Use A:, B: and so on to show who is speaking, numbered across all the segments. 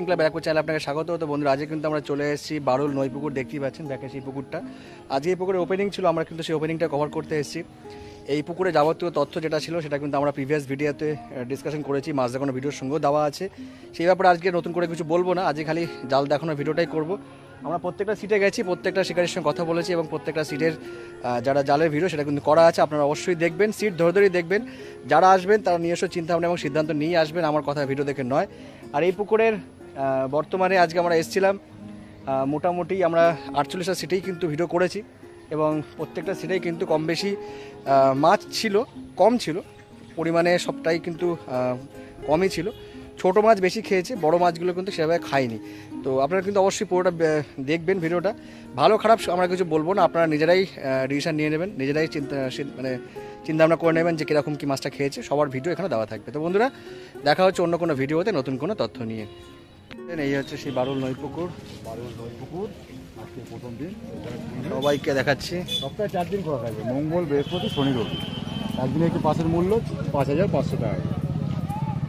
A: Club Barrackpore চ্যানেলে আপনাকে স্বাগত। তো বন্ধুরা, আজকে কিন্তু আমরা চলে এসেছি বারুল নৈপুকুর, দেখতেই পাচ্ছেন, দেখেন সেই পুকুরটা। আজকে এই পুকুরের ওপেনিং ছিল, আমরা কিন্তু সেই ওপেনিংটা কভার করতে এসেছি। এই পুকুরে যাবতীয় তথ্য যেটা ছিল সেটা কিন্তু আমরা প্রিভিয়াস ভিডিওতে ডিসকাশন করেছি, মাছ দেখানো ভিডিওর সঙ্গেও দেওয়া আছে। সেই ব্যাপারে আজকে নতুন করে কিছু বলবো না, আজকে খালি জাল দেখানোর ভিডিওটাই করব। আমরা প্রত্যেকটা সিটে গেছি, প্রত্যেকটা শিকারির সঙ্গে কথা বলেছি এবং প্রত্যেকটা সিটের যারা জালের ভিডিও সেটা কিন্তু করা আছে, আপনারা অবশ্যই দেখবেন, সিট ধরে ধরেই দেখবেন। যারা আসবেন তারা নিজস্ব চিন্তাভাবনা এবং সিদ্ধান্ত নিয়ে আসবেন, আমার কথা ভিডিও দেখে নয়। আর এই পুকুরের বর্তমানে আজকে আমরা এসেছিলাম, মোটামুটি আমরা 48টা সিটেই কিন্তু ভিডিও করেছি এবং প্রত্যেকটা সিটেই কিন্তু কম বেশি মাছ ছিল, কম ছিল পরিমাণে, সবটাই কিন্তু কমই ছিল। ছোটো মাছ বেশি খেয়েছে, বড় মাছগুলো কিন্তু সেভাবে খায়নি। তো আপনারা কিন্তু অবশ্যই পুরোটা দেখবেন ভিডিওটা। ভালো খারাপ আমরা কিছু বলবো না, আপনারা নিজেরাই ডিসিশন নিয়ে নেবেন, নিজেরাই চিন্তাভাবনা করে নেবেন যে কীরকম কী মাছটা খেয়েছে। সবার ভিডিও এখানে দেওয়া থাকবে। তো বন্ধুরা, দেখা হচ্ছে অন্য কোনো ভিডিওতে নতুন কোনো তথ্য নিয়ে। এই হচ্ছে সেই বারুল নৈপুকুর, আজকে প্রথম দিন সবাইকে দেখাচ্ছি।
B: সপ্তাহে 4 দিন খোলা থাকবে, মঙ্গল, বৃহস্পতি, শনি, রবি। একদিনে একটু পাসের মূল্য 5,500 টাকা।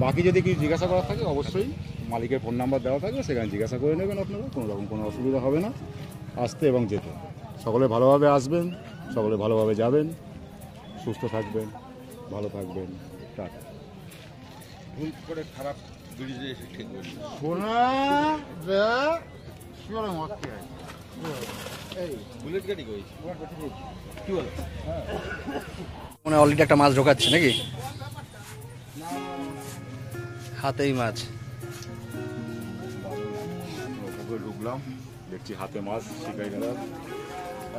B: বাকি যদি কিছু জিজ্ঞাসা করা থাকে অবশ্যই মালিকের ফোন নাম্বার দেওয়া থাকবে, সেখানে জিজ্ঞাসা করে নেবেন। আপনারা কোনো রকম কোনো অসুবিধা হবে না আসতে এবং যেতে। সকলে ভালোভাবে আসবেন, সকলে ভালোভাবে যাবেন, সুস্থ থাকবেন, ভালো থাকবেন। টাটা।
C: ভুল করে খারাপ ব্রিজে এসে ঠিক বলি বুলেট গাড়ি কই কি বলো?
A: মনে অলরেডি একটা মাছ ঢোকাচ্ছে নাকি, হাতেই মাছ।
B: ঢুকলাম, দেখছি হাতে মাছ, শিকারি দাদা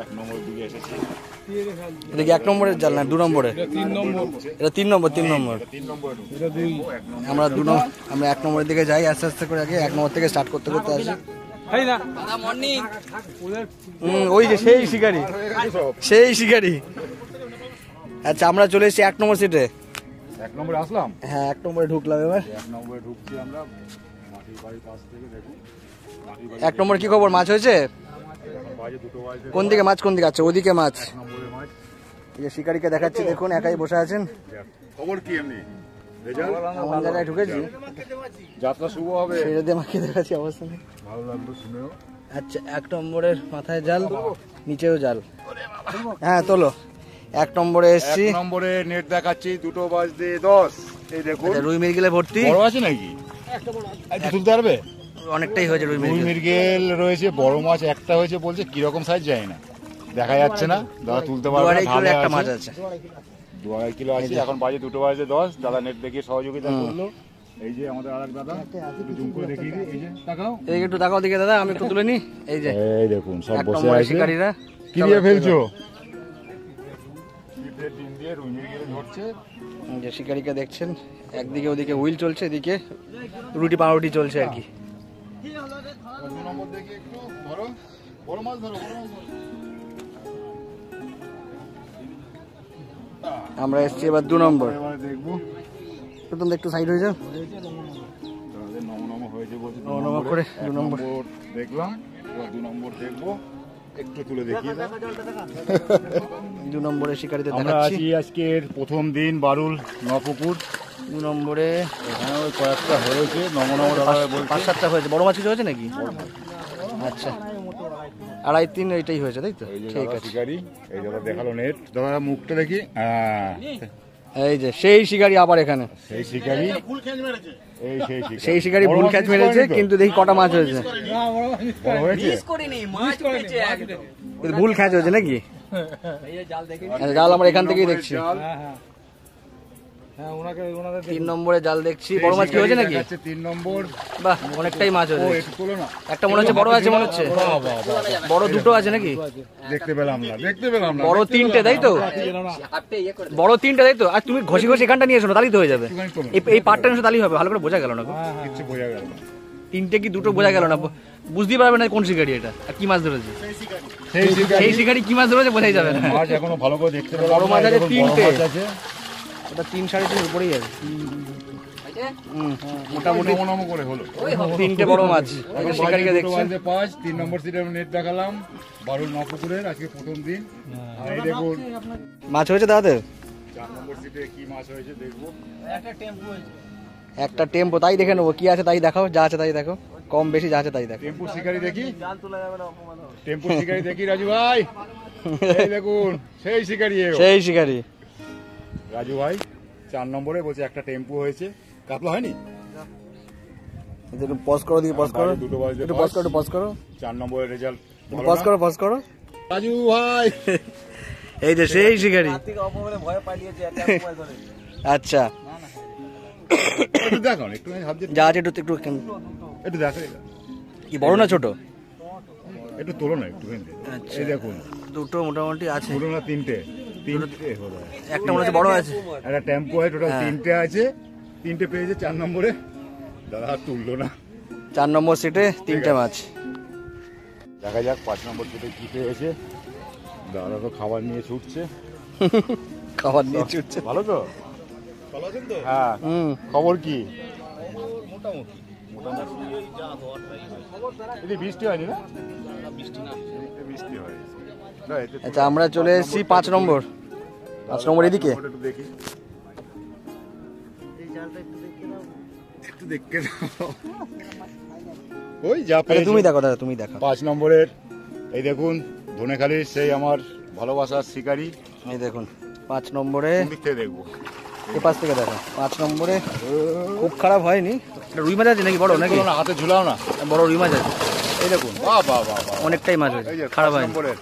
B: 1 নম্বর দিকে এসেছি।
A: এটা কি 1 নম্বরের জাল না 2 নম্বরে? এটা 3 নম্বর। আমরা 1 নম্বরের দিকে যাই আস্তে আস্তে করে, আগে 1 নম্বর থেকে স্টার্ট করতে করতে আসি। ওই যে সেই শিকারি। আচ্ছা, আমরা চলে এসেছি 1 নম্বর সিটে।
B: 1 নম্বরে আসলাম,
A: হ্যাঁ 1 নম্বরে ঢুকলাম। এবার
B: 1 নম্বরে ঢুকছি আমরা, মাটির বাড়ির পাশ থেকে দেখুন।
A: 1 নম্বরে কি খবর, মাছ হয়েছে? কোন দিকে মাছ, কোন দিকে? আচ্ছা, ওদিকে মাছ।
B: 1 নম্বরে মাছ।
A: এই যে শিকারিকে দেখাচ্ছি, দেখুন একাই বসে আছেন।
B: খবর কি এমনি?
A: এমন জায়গায় ঢুকেছি,
B: যাত্রা শুভ হবে।
A: সেটা দিয়ে আমাকে দেখাচ্ছি, অবস্থা নেই।
B: ভালো লাগলো শুনেও।
A: আচ্ছা, 1 নম্বরের মাথায় জাল, নিচেও জাল। হ্যাঁ তোলো। 1 নম্বরে এসছি,
B: 1 নম্বরে নেট দেখাচ্ছি 2:10। এই দেখুন
A: রুই মিরগেলে ভর্তি।
B: বড় আছে নাকি? একটু তুলতে পারবে?
A: অনেকটাই হয়েছে রুই
B: রুই মিরগেল রয়েছে, বড় মাছ একটা হয়েছে বলছে, কিরকম সাইজ যায় না, দেখা যাচ্ছে না। দাদা তুলতে পারবে না, ভালো
A: একটা মাছ আছে,
B: 2-2.5 কিলো আছে। এখন বাজে 2:10। দাদা নেট দেখিয়ে সহযোগিতা করলো। এই যে আমাদের আরেক দাদা, একটু জুম করে দেখিয়ে দিই। এই যে তাকাও,
A: এই একটু তাকাও দিকে দাদা, আমি একটু তুলে নি। এই যে
B: এই দেখুন সব
A: 1
B: বসে
A: নম্বরের
B: আছে।
A: শিকারীরা
B: কি দিয়ে ফেলছো? ছিপের ডিম দিয়ে রুই মিরগেল ধরছে।
A: যে শিকারিকে দেখছেন, একদিকে ওদিকে হুইল চলছে, এদিকে রুটি পাউরুটি চলছে আর কি।
B: 2 নম্বর দেখি একটু ধরো, বড় মাছ ধরো,
A: আমরা এসছি এবার 2 নম্বর।
B: এবারে দেখবো,
A: প্রথম একটু সাইড হয়ে যাও,
B: তাহলে নম হয়েছে বলছে।
A: নম করে 2 নম্বর
B: দেখলাম, এবার 2 নম্বর দেখবো, একটু তুলে দেখি।
A: 2 নম্বরের শিকারিতে
B: আমরা
A: দেখাচ্ছি।
B: আছি আজকের প্রথম দিন বারুল নপুকুর।
A: 2 নম্বরে
B: এখানে ওই কয়েকটা হয়েছে, নম
A: 5-7টা হয়েছে। বড় মাছ কিছু হয়েছে নাকি? আচ্ছা, 2.5-3 এইটাই হয়েছে, তাই তো? ঠিক আছে।
B: শিকারি এই দাদা দেখালো নেট, দাদা মুখটা দেখি।
A: এই যে সেই শিকারি আবার এখানে,
B: সেই শিকারি,
A: সেই শিকারি ভুল ক্যাচ মেরেছে, কিন্তু দেখি কটা মাছ হয়েছে।
B: বড় হয়েছে,
A: ভুল ক্যাচ হয়েছে নাকি? জাল আমরা এখান থেকেই দেখছি। 3 নম্বরে জাল দেখছি। বড় মাছ কি হয়েছে নাকি?
B: 3 নম্বর।
A: বাহ, অনেকটাই মাছ হয়েছে। একটা মনে হচ্ছে বড় আছে, মনে হচ্ছে বড় 2টো আছে নাকি?
B: দেখতে পেলাম না।
A: বড় 3টে, তাই তো? বড় 3টে, তাই তো? আর তুমি ঘষি এখানটা নিয়ে এসো না, তাহলেই তো হয়ে যাবে। এই পার্টটা নিয়ে তাহলেই হবে, ভালো করে বোঝা গেল না।
B: কিছু বোঝা গেল না,
A: 3টে কি 2টো বোঝা গেল না, বুঝতেই পারবে না কোন শিকারি এটা আর কি মাছ ধরেছে। সেই শিকারি কি মাছ ধরেছে বোঝাই যাবে না।
B: মাছ এখনো ভালো করে দেখতে পেলাম।
A: বড় মাছ আছে 3টে,
B: আছে
A: ওটা 3-3.5 উপরেই আছে। মোটামুটি
B: নম করে হলো
A: 3টে বড় মাছ। শিকারিকে দেখছি
B: 5। 3 নম্বর সিটে নেট দেখালাম বারুল নপুকুরের, আজকে প্রথম দিন। আর এই দেখুন
A: মাছ হয়েছে দাদাদের।
B: 4 নম্বর সিটে কি মাছ হয়েছে দেখবো।
A: একটা টেম্পো, তাই দেখে নেবো কি আছে, তাই দেখাও, যা আছে তাই দেখো। কম বেশি যা আছে তাই দেখ।
B: টেম্পু শিকারি দেখি, টেম্পু শিকারি দেখি রাজু ভাই, এই দেখুন সেই শিকারি,
A: সেই শিকারি
B: রাজু ভাই 4 নম্বরে বলছে একটা টেম্পু হয়েছে, কাতলা হয়নি।
A: একটু পজ করো, দিকে পজ করো,
B: দুটো বাজে
A: একটু পজ করো, একটু পজ করো,
B: 4 নম্বরের রেজাল্ট
A: পজ করো, পজ করো।
B: রাজু ভাই
A: এই যে সেই শিকারি। আচ্ছা
B: একটু দেখো না, একটু হাত দিয়ে
A: যা আছে একটু একটু
B: একটু দেখো,
A: কি বড় না ছোট?
B: একটু তোলো না একটু। এই দেখুন
A: দুটো মোটামুটি আছে,
B: দুটো না তিনটে হলো,
A: একটা মনে হচ্ছে বড় আছে।
B: একটা টেম্পো হয়, টোটাল 3টে আছে, 3টে পেয়েছে 4 নম্বরে। দাদা আর তুললো না।
A: 4 নম্বর সিটে 3টে মাছ।
B: দেখা যাক 5 নম্বর সিটে কি পেয়েছে। দাদা তো খাবার নিয়ে ছুটছে।
A: খাবার নিয়ে ছুটছে।
B: ভালো তো? ভালো আছেন তো? হ্যাঁ। খবর কি? মোটামুটি মোটামুটি। বৃষ্টি হয়নি না? বৃষ্টি হয়।
A: আচ্ছা আমরা চলে এসেছি 5 নম্বর। 5 নম্বর এদিকে
B: একটু দেখি, একটু দেখে দাও। ওই যা পেয়েছে
A: তুমি দেখো দাদা, তুমি দেখো।
B: 5 নম্বরের এই দেখুন ধনেখালির সেই আমার ভালোবাসার শিকারি।
A: এই দেখুন 5 নম্বরে,
B: কোন দিক থেকে দেখবো?
A: এই পাশ থেকে দেখো। 5 নম্বরে খুব খারাপ হয়নি। এটা রুই মাছ আছে নাকি বড় নাকি?
B: না, হাতে ঝুলাও না,
A: বড় রুই মাছ আছে। এই দেখুন
B: বাহ বাহ বাহ বাহ,
A: অনেকটাই মাছ হয়েছে,
B: এই যে
A: খারাপ
B: 5
A: হয়নি।
B: নম্বরের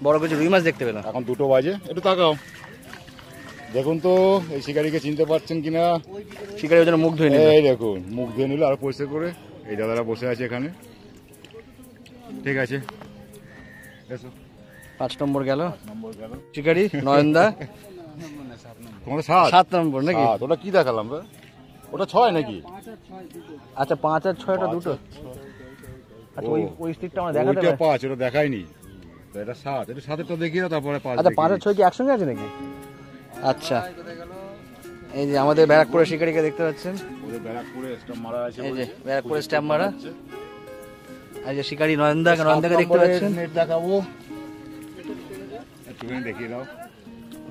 A: বড় কিছু রুই মাছ দেখতে পেলাম।
B: এখন 2টো বাজে, একটু তাকাও দেখুন তো এই শিকারিকে চিনতে পারছেন কিনা।
A: শিকারি ওই জন্য মুখ ধুয়ে নিল।
B: এই দেখুন মুখ ধুয়ে নিল আর পরিষ্কার করে। এই দাদারা বসে আছে এখানে, ঠিক আছে এসো।
A: 5 নম্বর গেল,
B: নম্বর গেল
A: শিকারি নয়নদা।
B: তোমাদের
A: 7 নম্বর নাকি?
B: ওটা কি দেখালাম রে? ওটা 6 নাকি?
A: আচ্ছা 5 আর 6 টা দুটো। আচ্ছা ওই ওই স্টিকটা আমরা দেখাতে
B: ওইটা
A: পারি।
B: 5, ওটা দেখাইনি তো, এটা 7। এটা 7-এরটা দেখিয়ে দাও, তারপরে 5।
A: আচ্ছা 5 আর 6 কি একসঙ্গে আছে নাকি? আচ্ছা এই যে আমাদের ব্যারাকপুরের শিকারিকে দেখতে পাচ্ছেন।
B: ওদের ব্যারাকপুরে স্ট্যাম্প মারা আছে,
A: এই যে ব্যারাকপুরের স্ট্যাম্প মারা। এই যে শিকারি নয়নদাকে দেখতে পাচ্ছেন।
B: নেট দেখাবো, একটুখানি দেখিয়ে দাও।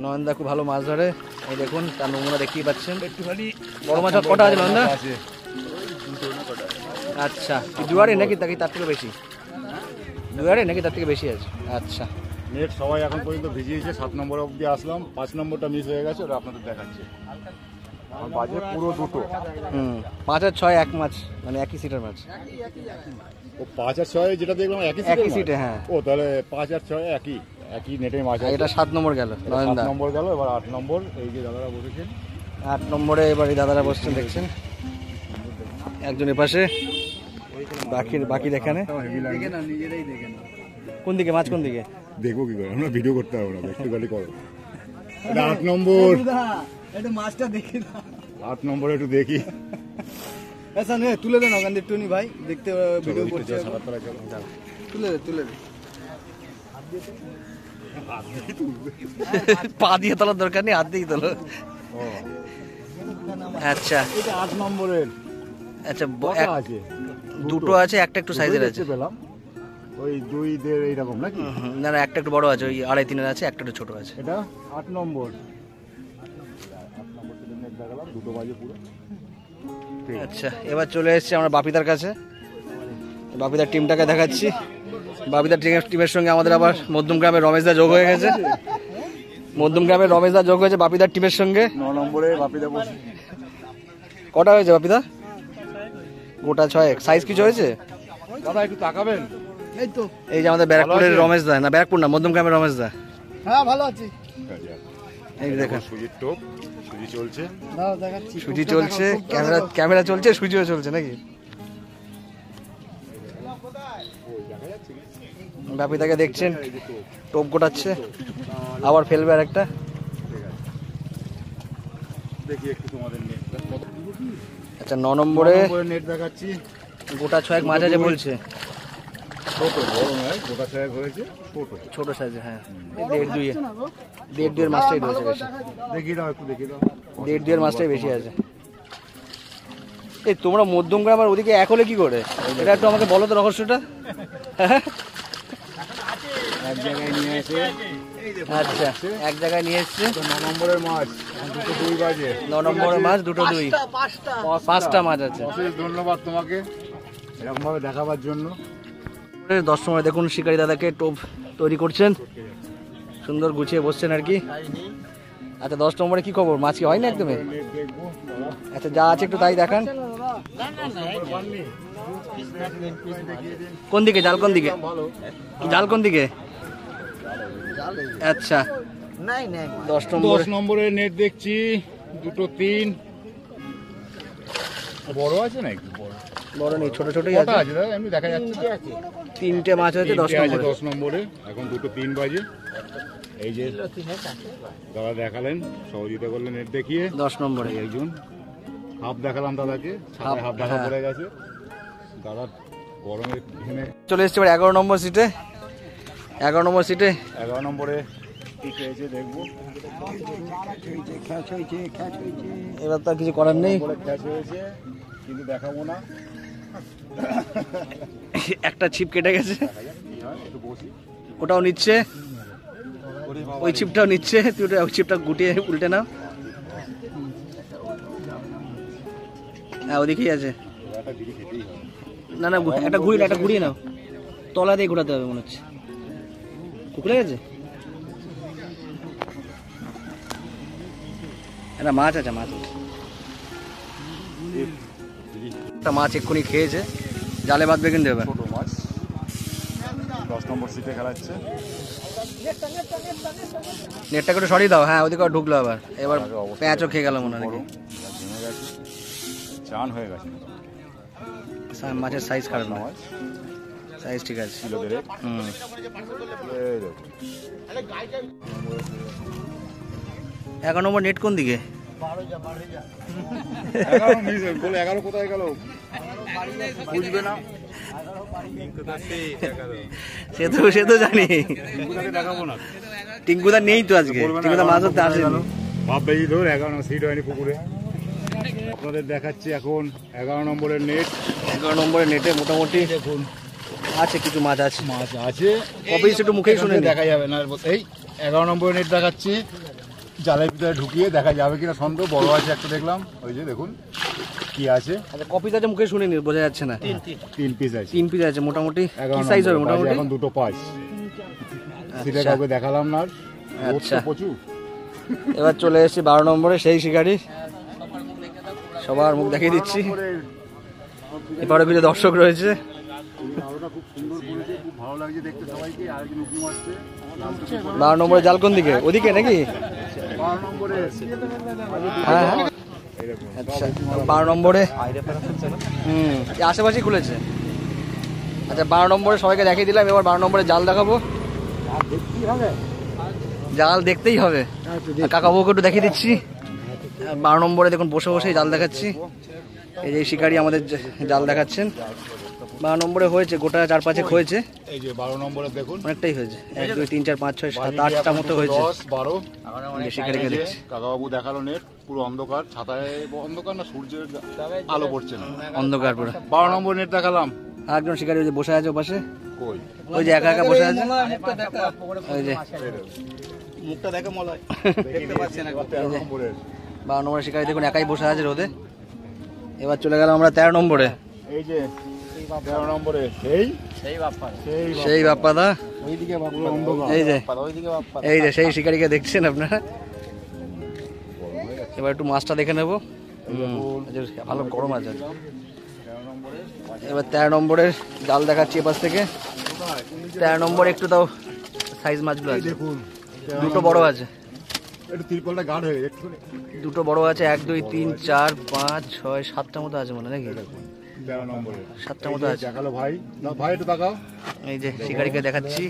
A: নয়নদা খুব ভালো মাছ ধরে। এই দেখুন তার নমুনা দেখতেই পাচ্ছেন।
B: একটুখানি
A: বড় মাছ কটা আছে নয়নদা?
B: আছে
A: আচ্ছা দুয়ারে নাকি তাকে তার থেকে বেশি? দুয়ারে নাকি তার থেকে বেশি আছে? আচ্ছা
B: নেট সবাই এখন পর্যন্ত ভিজিয়েছে। 7 নম্বর অবধি আসলাম, 5 নম্বরটা মিস হয়ে গেছে, ওটা আপনাদের দেখাচ্ছে। আমার বাজে পুরো 2টো।
A: 5 আর 6 এক মাছ, মানে একই সিটের মাছ।
B: ও 5 আর 6 যেটা দেখলাম একই
A: একই
B: সিটে,
A: সিটে, হ্যাঁ।
B: ও তাহলে 5 আর 6 একই নেটে মাছ
A: আর
B: আছে।
A: এটা 7 নম্বর গেল
B: এটা 7
A: নয়নদা।
B: নম্বর গেল, এবার 8 নম্বর। এই যে দাদারা বসেছেন
A: 8 নম্বরে এবার এই দাদারা বসছেন দেখছেন। একজন এপাশে, বাকি এখানে। কোন দিকে মাছ, কোন দিকে?
B: দেখবো কি করে, আমরা ভিডিও করতে পারবো না, একটু খালি করো। এটা 8 নম্বর,
A: এটা মাছটা দেখি না।
B: 8 নম্বরে একটু দেখি।
A: আচ্ছা নে তুলে দেন ওখান থেকে ভাই, দেখতে ভিডিও করতে। তুলে দে পা দিয়ে তোলার দরকার নেই, হাত দিয়ে তোলো। আচ্ছা
B: এটা 8 নম্বরের
A: আচ্ছা
B: আছে,
A: দুটো আছে, একটা একটু সাইজের আছে।
B: পেলাম ওই 2.5 এইরকম নাকি?
A: না না একটা একটু বড় আছে, ওই 2.5-3 আছে, একটা একটু ছোট আছে।
B: এটা 8 নম্বর। 8 নম্বর থেকে নেট দেখালাম, 2টো বাজে পুরো।
A: আচ্ছা এবার চলে এসেছি আমরা বাপিদার কাছে। বাপিদার টিমটাকে দেখাচ্ছি। বাপিদার টিমের সঙ্গে আমাদের আবার মধ্যমগ্রামের রমেশদা যোগ হয়ে গেছে। মধ্যমগ্রামের রমেশদা যোগ হয়েছে বাপিদার টিমের সঙ্গে।
B: 9 নম্বরে বাপিদা বসে।
A: কটা হয়েছে বাপিদা? গোটা 6। সাইজ কিছু হয়েছে?
B: দাদা একটু তাকাবেন।
A: এই তো এই যে আমাদের ব্যারাকপুরের রমেশদা, না ব্যারাকপুর না মধ্যমগ্রামের রমেশদা। হ্যাঁ ভালো আছি। এই দেখেন
B: সুজির টোপ, সুজি চলছে,
A: সুজি চলছে, ক্যামেরা চলছে, সুজিও চলছে নাকি? বাপিদাকে দেখছেন টোপ গোটাচ্ছে, আবার ফেলবে আর একটা।
B: দেখি একটু তোমাদের নেটটা।
A: আচ্ছা 9 নম্বরে
B: নেট দেখাচ্ছি,
A: গোটা 6 মাছ আছে বলছে।
B: ছোট বড় নয়, গোটা 6 হয়েছে, ছোট
A: ছোট সাইজে, হ্যাঁ 1.5 মাছটাই রয়েছে বেশি।
B: দেখি দাও, একটু দেখি দাও।
A: 1.5 মাছটাই বেশি আছে। এই তোমরা মধ্যমগ্রাম আর ওদিকে এক হলে কি করে? এটা একটু আমাকে বলো তো রহস্যটা।
B: এক জায়গায় নিয়ে এসে,
A: আচ্ছা এক জায়গায় নিয়ে এসছে।
B: 9 নম্বরের মাছ, 2:02 বাজে।
A: 9 নম্বরের মাছ 2:02, 5টা মাছ আছে।
B: অশেষ ধন্যবাদ তোমাকে। এরকম ভাবে দেখাবার জন্য।
A: 10 নম্বরে দেখুন শিকারি দাদাকে টোপ তৈরি করছেন, সুন্দর গুছিয়ে বসছেন আর কি। আচ্ছা 10 নম্বরে কি খবর, মাছ কি হয় না একদমই?
B: নেট দেখবো দাদা।
A: আচ্ছা যা আছে একটু তাই দেখান। কোন দিকে জাল, কোন দিকে
B: ভালো
A: জাল, কোন দিকে? আচ্ছা 10 নম্বর
B: 10 নম্বরের নেট দেখছি, দুটো 3 বড় আছে না, একটু বড়
A: বড় নেই, ছোট ছোটই
B: কটা
A: আছে।
B: আছে দাদা এমনি দেখা যাচ্ছে তো?
A: 3টে মাছ হয়েছে 10
B: তিনটে আছে
A: নম্বরে।
B: 10 নম্বরে, এখন দুটো 3 বাজে। এই যে দাদা দেখালেন, সহযোগিতা করলেন নেট দেখিয়ে।
A: 10 নম্বরে
B: এই একজন হাফ দেখালাম দাদাকে,
A: হাফ,
B: হাফ দেখা
A: হ্যাঁ।
B: পড়ে গেছে দাদা গরমে ঘেমে।
A: চলে এসছে এবার 11 নম্বর সিটে। 11 নম্বর সিটে
B: 11 নম্বরে কি পেয়েছে দেখবো।
A: এবার তো আর কিছু করার নেই,
B: বলে ক্যাচ হয়েছে কিন্তু দেখাবো না।
A: একটা ছিপ কেটে গেছে,
B: কি হয় একটু বসি।
A: ওটাও নিচ্ছে, ওই ছিপটাও নিচ্ছে। তুই ওটা ওই ছিপটা গুটিয়ে উল্টে নাও। হ্যাঁ ওদিকেই আছে।
B: একটা দিদি খেতেই হয়।
A: না না একটা ঘুরিয়ে নাও, তলা দিয়ে ঘোরাতে হবে মনে হচ্ছে। কুকুরে গেছে, একটা মাছ আছে, মাছ আছে। একটা মাছ এক্ষুনি খেয়েছে, জালে বাঁধবে কিন্তু এবার।
B: ছোট মাছ 10 নম্বর সিটে খেলাচ্ছে।
A: নেটটা করে সরিয়ে দাও। হ্যাঁ ওদিকে ঢুকলো আবার, এবার প্যাঁচও খেয়ে গেল মনে হয় নাকি।
B: ঘেমে গেছে, চান হয়ে গেছে।
A: মাছের সাইজ খারাপ না,
B: মাছ
A: সাইজ ঠিক আছে।
B: কিলো দেড়েক।
A: হুম
B: এই দেখুন
A: 11 নম্বর নেট কোন দিকে?
B: 11 মিস বলে 11 কোথায় গেল বুঝবে না।
A: সে তো জানি,
B: টিঙ্কুদাকে দেখাবো না,
A: টিঙ্কুদা নেই তো আজকে, টিঙ্কুদা মাছ ধরতে আসেনি।
B: ভাববে এই ধর 11 সিট হয়নি পুকুরে। আপনাদের দেখাচ্ছি এখন 11 নম্বরের নেট।
A: 11 নম্বরের নেটে মোটামুটি
B: দেখুন
A: আছে কিছু মাছ আছে।
B: মাছ আছে,
A: কবে একটু মুখেই শুনে নি।
B: দেখা যাবে না। এই 11 নম্বরের নেট দেখাচ্ছি, জালের ভিতরে ঢুকিয়ে দেখা যাবে কিনা সন্দেহ। বড় আছে একটা দেখলাম, ওই যে দেখুন কি আছে।
A: আচ্ছা কপিস আছে, মুখে শুনে নি, বোঝা যাচ্ছে না।
B: 3 পিস আছে,
A: 3 পিস আছে মোটামুটি।
B: 11
A: কি সাইজ হবে
B: নম্বরের,
A: মোটামুটি?
B: এখন দুটো 5 সিটে
A: আচ্ছা।
B: কাউকে দেখালাম না আর।
A: আচ্ছা।
B: প্রচুর।
A: এবার চলে এসেছি 12 নম্বরে, সেই শিকারি। সবার মুখ দেখিয়ে দিচ্ছি, এবারে কিছু দর্শক রয়েছে।
B: আলোটা খুব সুন্দর করেছে, খুব ভালো লাগছে দেখতে সবাইকে। আর কি উঁকি মারছে।
A: 12 নম্বরে জাল কোন দিকে, ওদিকে নাকি?
B: 12 নম্বরে
A: হ্যাঁ হ্যাঁ
B: এই দেখুন
A: আচ্ছা 12 নম্বরে এই আশেপাশেই খুলেছে। আচ্ছা 12 নম্বরে সবাইকে দেখিয়ে দিলাম, এবার 12 নম্বরে জাল দেখাবো। জাল দেখতেই হবে, আর কাকাবাবুকে একটু দেখিয়ে দিচ্ছি। 12 নম্বরে দেখুন বসে বসেই জাল দেখাচ্ছি। এই যে শিকারি আমাদের জাল দেখাচ্ছেন। 12 নম্বরে হয়েছে গোটা 4-5 হয়েছে,
B: এই যে 12 নম্বরে দেখুন
A: অনেকটাই হয়েছে। 1 2 3 4 5 6 7 8টা মতো হয়েছে।
B: 10 12
A: এই যে শিকারিকে দেখছি।
B: কাকাবাবু দেখালো নেট পুরো অন্ধকার, ছাতায় অন্ধকার না, সূর্যের আলো পড়ছে না।
A: অন্ধকার পুরো।
B: 12 নম্বর নেট দেখালাম।
A: আরেকজন শিকারি ওই যে বসে আছে ওপাশে,
B: কই
A: ওই যে একা একা বসে আছে, ওই যে
C: মুখটা দেখে মনে হয় দেখতে পাচ্ছি না।
B: 13 নম্বরের
A: 12 নম্বরের শিকারি দেখুন একাই বসে আছে রোদে। এবার চলে গেলাম আমরা 13 নম্বরে,
B: এই যে 13 নম্বরে সেই
A: সেই বাপ্পাদা।
B: ওইদিকে পুরো অন্ধকার।
A: এই যে সেই শিকারিকে দেখছেন আপনারা। এবার একটু মাছটা দেখে নেবো। ভালো গরম আছে।
B: 13 নম্বরে
A: এবার 13 নম্বরের জাল দেখাচ্ছি এপাশ থেকে। 13 নম্বরে একটু তাও সাইজ মাছগুলো আছে,
B: দেখুন
A: দুটো বড় আছে,
B: একটু তিরপলটা গাঢ় হয়ে গেছে একটু।
A: দুটো বড় আছে। 1 2 3 4 5 6 7টা মতো আছে মনে হয় নাকি?
B: 13 নম্বরে
A: 7টা মতো আছে।
B: দেখালো ভাই, না ভাই একটু তাকাও।
A: এই যে শিকারিকে দেখাচ্ছি,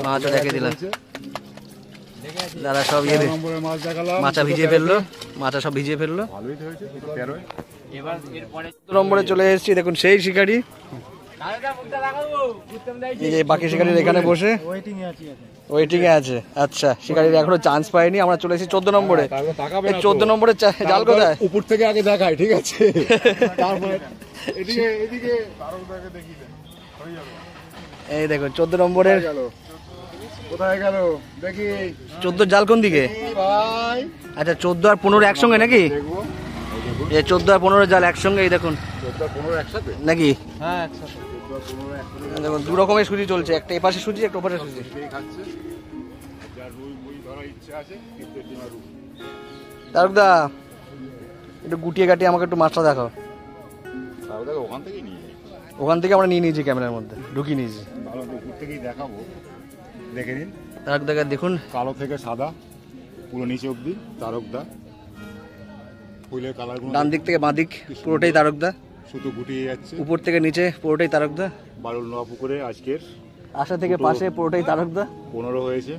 A: মাছও দেখিয়ে দিলাম। দাদা সব
B: 13 নম্বরে মাছ দেখালাম,
A: মাছা ভিজিয়ে ফেললো, মাছা সব ভিজিয়ে ফেললো।
B: ভালোই তো হয়েছে, দুটো 13।
A: 14 নম্বরে চলে এসেছি, দেখুন সেই শিকারি। এই যে বাকি শিকারির এখানে বসে ওয়েটিং এ আছে। আচ্ছা শিকারির এখনো চান্স পায়নি, আমরা চলে এসেছি 14 নম্বরে।
B: তারপর তাকাবে
A: এই
B: না তো।
A: 14 নম্বরে জাল কোথায়?
B: উপর থেকে আগে দেখায়, ঠিক আছে? তারপরে এদিকে এদিকে দেখি হয়ে যাবে।
A: এই দেখুন 14 নম্বরের,
B: কোথায় গেল দেখি
A: 14 জাল কোন দিকে?
B: ভাই
A: আচ্ছা 14 আর 15 একসঙ্গে নাকি?
B: দেখবো। এই যে দেখুন
A: এই 14 আর 15 জাল একসঙ্গে, এই দেখুন
B: 14 আর 15 একসাথে
A: নাকি?
B: 14 আর 15 একসাথে
A: দেখুন দু রকমের সুজি চলছে, একটা এপাশে সুজি একটা ওপাশে সুজি।
B: দুটোই খাচ্ছে। যার রুই মুই ধরার ইচ্ছা আছে কিন্তু ডিমা রুই
A: তারকদা একটু গুটিয়ে গাটিয়ে আমাকে একটু মাছটা দেখাও।
B: তাও দেখো ওখান থেকেই নিয়ে যাই।
A: ওখান থেকে আমরা নিয়ে নিয়েছি, ক্যামেরার মধ্যে ঢুকিয়ে নিয়েছি।
B: ভালো উপর থেকেই দেখাবো, দেখে নিন।
A: তারকদা দেখুন,
B: কালো থেকে সাদা পুরো নিচে অবধি তারকদা। ফুলের কালারগুলো
A: ডান দিক থেকে বাঁ দিক পুরোটাই তারকদা,
B: শুধু গুটিয়ে যাচ্ছে।
A: উপর থেকে নিচে পুরোটাই তারকদা,
B: বারুল নোয়া পুকুরে আজকের
A: আশা থেকে পাশে পুরোটাই তারকদা।
B: 15 হয়েছে।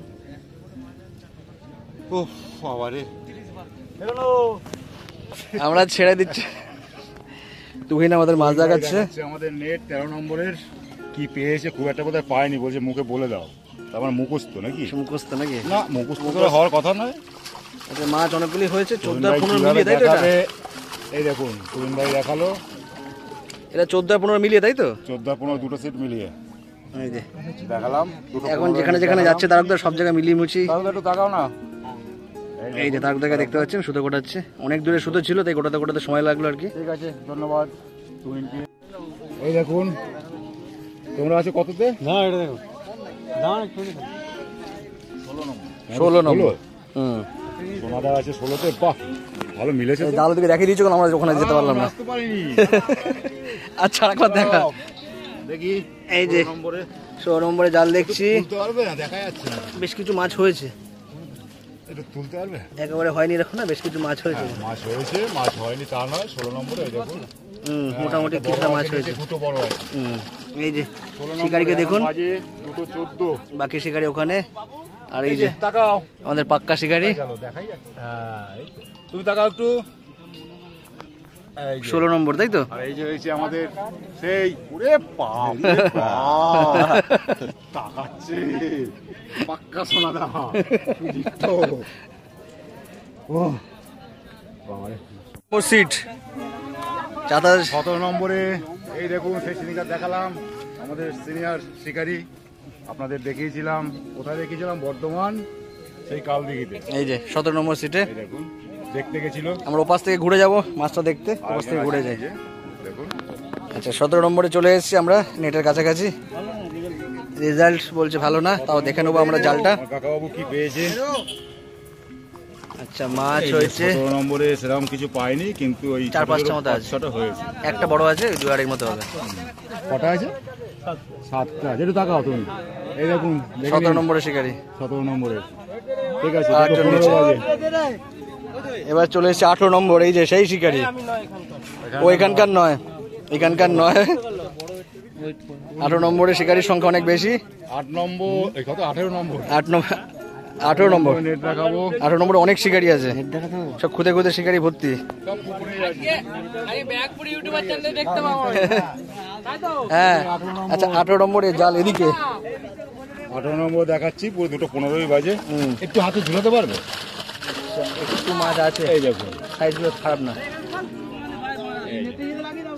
B: ও বাবা রে,
A: আমরা ছেড়ে দিচ্ছি, তুহিন আমাদের মাছ দেখাচ্ছে।
B: আমাদের নেট 13 নম্বরের কি পেয়েছে, খুব একটা বোধহয় পায়নি, বলছে মুখে বলে দাও। তারপর মুখস্থ নাকি?
A: মুখস্থ নাকি?
B: না, মুখস্থ করে হওয়ার কথা নয়।
A: আচ্ছা, মাছ অনেকগুলি হয়েছে, 14 আর 15
B: কিভাবে
A: মিলিয়ে, তাই তো? এটা
B: দেখাবে? এই দেখুন তুহিন ভাই দেখালো,
A: এটা 14 আর 15 মিলিয়ে, তাই তো?
B: 14 আর 15 দুটো সেট মিলিয়ে
A: এই যে
B: দেখালাম। দুটো
A: এখন
B: 15
A: যেখানে যেখানে যাচ্ছে তারকদা সব জায়গায় মিলিয়ে মুছি।
B: তাহলে একটু তাকাও না।
A: এই যে তারকদাকে দেখতে পাচ্ছেন, সুতো গোটাচ্ছে। অনেক দূরে সুতো ছিল, তাই গোটাতে গোটাতে সময় লাগলো আর কি।
B: ঠিক আছে, ধন্যবাদ তুহিনকে। এই দেখুন তোমরা আছো কততে?
D: না এটা দেখো, না একটু
A: 16 নম্বর। হুম,
B: সোনাদা আছে 16তে। বাহ, ভালো মিলেছে তো।
A: জাল দিকে দেখিয়ে দিয়েছো, আমরা ওখানে যেতে পারলাম না।
B: আসতে পারিনি।
A: আচ্ছা, আরেকবার দেখা।
B: দেখি
A: এই যে
B: 16 নম্বরে
A: 16 নম্বরে জাল দেখছি,
B: তুলতে পারবে না, দেখা যাচ্ছে না।
A: বেশ কিছু মাছ হয়েছে,
B: এটা তুলতে পারবে?
A: একেবারে হয়নি এরকম না, বেশ কিছু মাছ হয়েছে।
B: মাছ হয়েছে, মাছ হয়নি তা নয়। 16 নম্বরে এই দেখুন
A: মোটামুটি কিছুটা মাছ হয়েছে।
B: দুটো বড় আছে।
A: এই যে শিকারিকে দেখুন,
B: বাজে দুটো 14।
A: বাকি শিকারি ওখানে, আর এই যে
B: তাকাও,
A: আমাদের পাক্কা শিকারি।
B: গেল দেখাই যাচ্ছে। হ্যাঁ, এই তো। তুমি তাকাও একটু। এই যে
A: 16 নম্বর, তাই তো?
B: আর এই যে হয়েছে আমাদের সেই ওরে বাপ রে বাপ, তাকাচ্ছে পাক্কা সোনাদা। তো ও বাবা রে।
A: সিট চাতা
B: 17 নম্বরে এই দেখুন সেই সিনিকার দেখালাম, আমাদের সিনিয়র শিকারি। আপনাদের দেখিয়েছিলাম, কোথায় দেখিয়েছিলাম? বর্ধমান সেই কালদিঘিতে।
A: এই যে 17 নম্বর সিটে
B: এই দেখুন দেখতে গেছিল।
A: আমরা ওপাশ থেকে ঘুরে যাব মাছটা দেখতে, ওপাশ থেকে ঘুরে যাই।
B: দেখুন
A: আচ্ছা, 17 নম্বরে চলে এসেছি আমরা, নেটের কাছাকাছি। রেজাল্ট বলছে ভালো না, তাও দেখে নেবো আমরা জালটা।
B: আমার কাকাবাবু কি পেয়েছে?
A: আচ্ছা, মাছ হয়েছে
B: 17 নম্বরে সেরকম কিছু পাইনি, কিন্তু ওই
A: 4-5টা মতো আছে।
B: 5-6টা হয়েছে।
A: একটা বড় আছে, 2-2.5 মতো হবে।
B: কটা আছে? 7টা। যেটা তাকাও তুমি, এই দেখুন
A: 17 নম্বরের শিকারি।
B: 17 নম্বরে। ঠিক আছে,
A: আর
B: দুটো
A: একজন
B: 15
A: নিচে।
B: বাজে।
A: এবার চলে এসেছে 18 নম্বর, এই যে সেই শিকারি। ও এখানকার নয়, এখানকার নয়। 18 নম্বরের শিকারির সংখ্যা অনেক বেশি।
B: 8 নম্বর, এই কত? 18 নম্বর।
A: 18 নম্বর,
B: নেট দেখাবো।
A: 18 নম্বরে অনেক শিকারি আছে, সব খুদে খুদে শিকারি ভর্তি।
B: সব পুকুরে আছে।
A: হ্যাঁ, আচ্ছা 18 নম্বরের জাল এদিকে।
B: 18 নম্বর দেখাচ্ছি, পুরো দুটো 15 বাজে। একটু হাতে ঝুলাতে পারবে?
A: একটু মাছ আছে,
B: এই দেখুন
A: সাইজগুলো খারাপ না,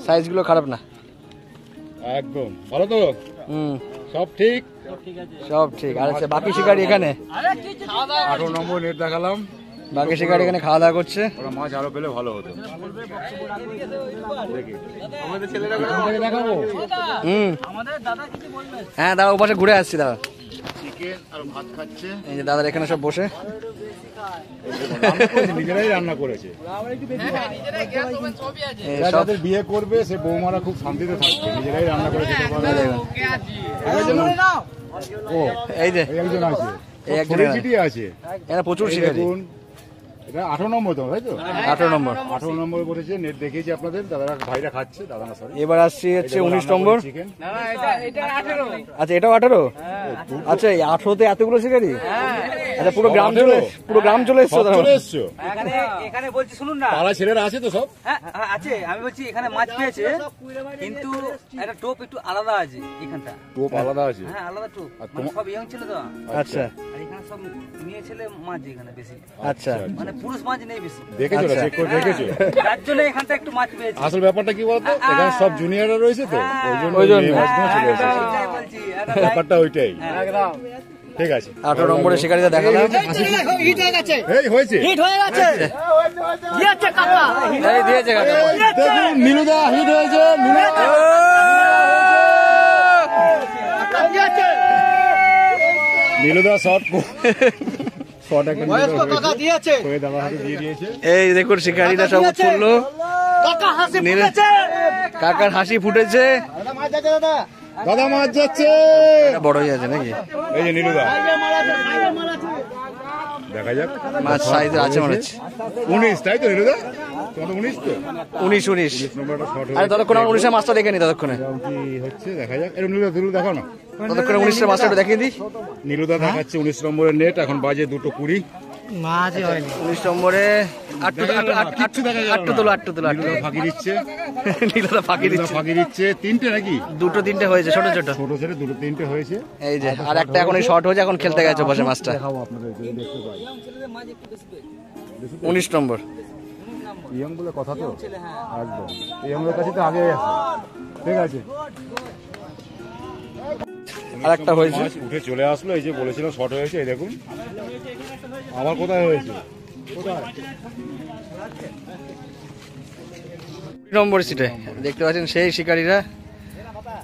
A: সাইজগুলো খারাপ না,
B: একদম ভালো তো,
A: হুম
B: সব ঠিক।
A: সব ঠিক। আর আচ্ছা, বাকি শিকারি এখানে
B: 18 নম্বর নেট দেখালাম,
A: বাকি শিকারি এখানে খাওয়া দাওয়া করছে।
B: ওরা মাছ আরো পেলে ভালো হতো। দেখি এখান থেকে দেখাবো।
A: হ্যাঁ, দাদা ওপাশে ঘুরে আসছি দাদা।
B: চিকেন আর ভাত খাচ্ছে।
A: এই যে দাদা এখানে সব বসে।
B: রান্না করেছে, নিজেরাই রান্না করেছে।
A: এই
B: যারা
A: সব
B: যাদের বিয়ে করবে সে বৌমারা খুব শান্তিতে থাকবে, নিজেরাই রান্না করে খেতে পারবে। ও
A: এই যে
B: এই একজন আছে,
A: এই একজন
B: ছড়িয়ে ছিটিয়ে আছে।
A: এখানে প্রচুর
B: এই
A: শিকারি।
B: দেখুন, এটা 18 নম্বর তো, তাই তো?
A: 18 নম্বর।
B: 18 নম্বর বলেছে, নেট দেখিয়েছি আপনাদের, দাদারা ভাইরা খাচ্ছে, দাদা না সরি।
A: এবার আসছি হচ্ছে 19 নম্বর।
B: চিকেন
A: আচ্ছা, এটাও 18। আচ্ছা, এই 18তে এতগুলো শিকারি? আচ্ছা, পুরো গ্রাম চলে, পুরো গ্রাম চলে এসছো
B: সব
A: তার
B: চলে
A: মানে?
B: এসছো?
E: এখানে বলছি শুনুন না,
B: পাড়া ছেলেরা আছে তো সব?
E: হ্যাঁ হ্যাঁ, আছে। আমি বলছি এখানে মাছ পেয়েছে, কিন্তু একটা টোপ একটু আলাদা আছে এখানটা।
B: টোপ আলাদা আছে।
E: হ্যাঁ, আলাদা টোপ,
B: আর
E: মানে সব ইয়ং ছিল তো।
A: আচ্ছা
E: আর এখানে সব মেয়ে ছেলে মাছ এখানে বেশি,
A: আচ্ছা
E: মানে পুরুষ মাছ নেই বেশি,
B: দেখেছো না,
A: আচ্ছা।
B: চেক করে দেখেছো?
E: যার জন্য এখানটা একটু মাছ পেয়েছে।
B: আসল ব্যাপারটা কি বলতো, এখানে সব জুনিয়ররা রয়েছে তো, ওই জন্য
A: ওই জন্য।
B: মেয়ে মাছগুলো চলে এসেছে।
E: ওইটাই বলছি, একটা
B: ব্যাপারটা ওইটাই। ঠিক আছে
A: 18 নম্বরের শিকারিটা দেখালাম।
B: এই হয়েছে
A: এই দিয়েছে কাকা।
B: দেখুন নীলুদা হিট হয়েছে নীলুদা শট শট একটা হয়ে দাদা হাতে দিয়ে দিয়েছে।
A: এই দেখুন শিকারিটা সব উঠলো, কাকার হাসি ফুটেছে।
B: দাদা মাছ যাচ্ছে,
A: এটা বড়ই আছে নাকি?
B: এই যে নীলুদা দেখা যাক
A: মাছ সাইজ আছে মনে হচ্ছে।
B: 19 তাই তো নীলুদা? তোমার তো 19 তো
A: 19
B: নম্বরটা শট
A: আরে ততক্ষণ 19 মাছটা দেখে নি, ততক্ষণে
B: কি হচ্ছে দেখা যাক। এরকম নীলুদা দুলু দেখাও না।
A: ততক্ষণে 19 মাছটা একটু দেখিয়ে দিই।
B: নীলুদা দেখাচ্ছে 19 নম্বরের নেট, এখন বাজে 2:20।
A: 19 নম্বরে আটটু তোলো
B: নীলুদা ফাঁকি দিচ্ছে,
A: নীলদা ফাঁকি
B: নীলুদা
A: দিচ্ছে।
B: ফাঁকি দিচ্ছে। তিনটে নাকি?
A: দুটো তিনটে হয়েছে ছোট ছোট।
B: ছোট ছেলে দুটো তিনটে হয়েছে।
A: এই যে আর একটা এখন শর্ট হয়েছে, এখন খেলতে গেছে বসে মাছটা।
B: দেখাবো আপনাদের যদি দেখতে পাই।
A: 19 নম্বর
B: ইয়ং বলে কথা তো একদম ইয়ংদের কাছে তো আগে আছে। ঠিক আছে
A: আর একটা হয়েছে।
B: মাছ উঠে চলে আসলো, এই যে বলেছিলাম শর্ট হয়েছে। এই দেখুন আবার কোথায় হয়েছে, কোথায়
A: 20 নম্বর সিটে দেখতে পাচ্ছেন সেই শিকারীরা,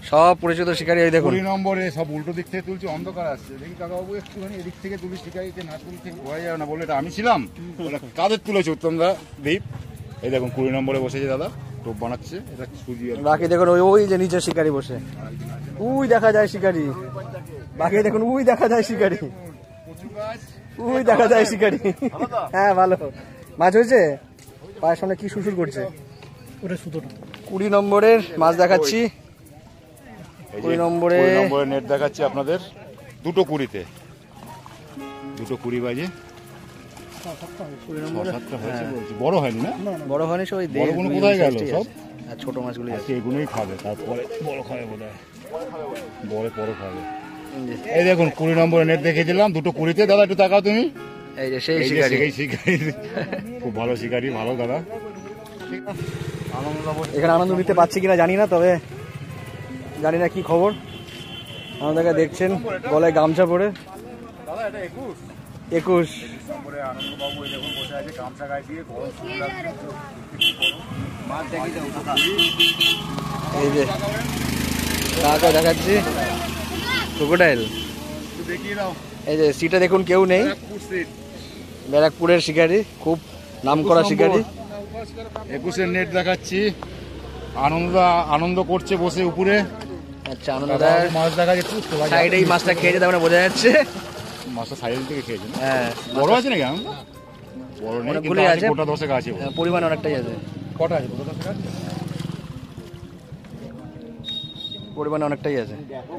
A: সব পরিচিত শিকারী। এই দেখুন
B: 20 নম্বরে সব উল্টো দিক থেকে তুলছে, অন্ধকার আসছে। দেখি কাকাবাবু একটুখানি এদিক থেকে তুলি, শিকারিকে না তুলি থেকে বোঝা যাবে না। বলে এটা আমি ছিলাম, বলে কাদের তুলেছে উত্তমদা দ্বীপ। এই দেখুন 20 নম্বরে বসেছে দাদা, টোপ বানাচ্ছে। এটা সুজি আর
A: বাকি দেখুন ওই যে নিচে শিকারী বসে, উই দেখা যায় শিকারী। বাকি দেখুন উই দেখা যায় শিকারী, উই দেখা যায় শিকারী। হ্যাঁ ভালো মাছ হয়েছে। পায়ের সামনে কি সুসুর করছে। 20 নম্বরের মাছ দেখাচ্ছি।
B: এই যে
A: 20 নম্বরে
B: 20 নম্বরে নেট দেখাচ্ছি আপনাদের 2:20-তে। 2:20 বাজে 6-7টা হয়েছে বলছি। বড় হয়নি না?
A: বড় হয়নি, সব
B: বড়গুলো কোথায় গেল সব?
A: ছোট মাছগুলি আছে।
B: আজকে এগুলোই খাবে, তারপরে বড় খাবে বোধ হয়, বড় খাবে। এই দেখুন 20 নম্বরে নেট দেখিয়ে দিলাম 2:20-তে। দাদা একটু তাকাও তুমি।
A: এই যে সেই
B: এই যে
A: শিকারী।
B: সেই শিকারি, খুব ভালো শিকারি, ভালো দাদা।
A: এখানে আনন্দ নিতে পারছি কিনা জানি না, তবে জানি না কি খবর। আমাদেরকে দেখছেন গলায় গামছা পরে।
B: দাদা এটা
A: 21
B: নম্বরে আনন্দবাবু এই দেখুন বসে আছে, গামছা গায়ে দিয়ে গরম শুরু লাগছে।
A: এই যে কাকা দেখাচ্ছি ক্রোকোডাইল।
B: একটু দেখিয়ে দাও।
A: এই যে সিটে দেখুন কেউ নেই, ব্যারাকপুরের শিকারী, খুব নামকরা শিকারী।
B: 21-এর নেট দেখাচ্ছি। আনন্দ করছে বসে উপরে।
A: আচ্ছা আনন্দ
B: মাছ দেখা যাচ্ছে,
A: সাইডে এই মাছটা খেয়েছে, তার মানে বোঝা যাচ্ছে।
B: মাছটা সাইড থেকে খেয়েছে না?
A: হ্যাঁ
B: বড় আছে নাকি? বড় নেই, কিন্তু
A: অনেকগুলোই
B: আছে,
A: আছে।
B: গোটা 10 আছে।
A: পরিমাণ অনেকটাই আছে,
B: কটা আছে? গোটা 10 আছে,
A: পরিমাণ অনেকটাই আছে।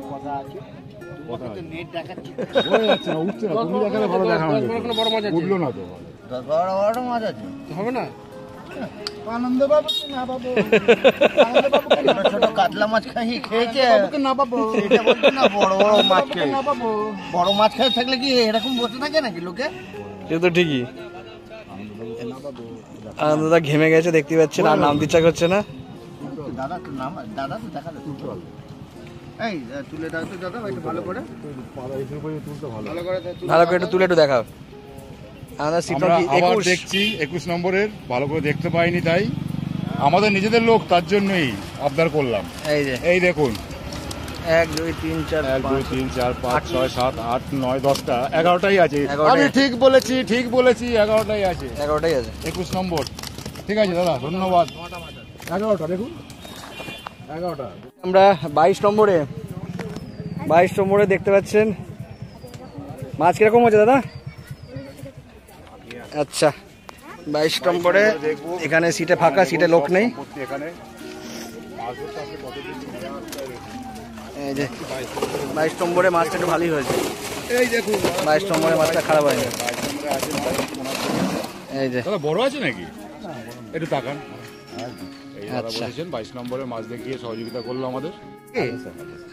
B: কটা আছে? বোঝা যাচ্ছে না, উঠছে না। তুমি দেখালে ভালো দেখানো যেত। উঠলো না তো।
A: হবে না
F: ছোট কাতলা মাছ খেয়েছে না বাবু, সেটা বলছো না। বড় বড় মাছ খেয়ে, বড় মাছ খেয়ে থাকলে কি এরকম বসে থাকে নাকি লোকে?
A: সে তো ঠিকই। আনন্দদা ঘেমে গেছে দেখতে পাচ্ছেন, আর নাম দিচ্ছা করছে না।
F: দাদা তো নাম, দাদা তো দেখা যাচ্ছে। এই তুলে দাও তো দাদা, একটু ভালো করে, ভালো করে
A: ভালো করে একটু তুলে একটু দেখাও। আমাদের সিট
B: আমরা
A: কি
B: আবার
A: 21?
B: দেখছি 21 নম্বরের, ভালো করে দেখতে পাইনি, তাই আমাদের নিজেদের লোক, তার জন্যই আবদার করলাম।
A: এই যে
B: এই দেখুন
A: 1 2 3 4
B: 1 2 3 4 5 6 7 8 9 10টা, 11টাই আছে।
A: 11টাই
B: আমি
A: আছে।
B: ঠিক বলেছি 11টাই আছে।
A: 11টাই আছে।
B: 21 নম্বর। ঠিক আছে দাদা, ধন্যবাদ। 11টা দেখুন, 11টা।
A: আমরা 22 নম্বরে দেখতে পাচ্ছেন মাছ কিরকম হচ্ছে দাদা? আচ্ছা 22 নম্বরে এখানে সিটে ফাঁকা, সিটে লোক নেই।
B: এখানে
A: এই যে 22 নম্বরে মাছটা একটু ভালোই হয়েছে।
B: এই দেখুন
A: 22 নম্বরে মাছটা খারাপ হয়নি। এই যে
B: দাদা বড় আছে নাকি? একটু তাকান। এই দাদা
A: আচ্ছা।
B: বলেছেন 22 নম্বরে মাছ দেখিয়ে সহযোগিতা করলো আমাদের।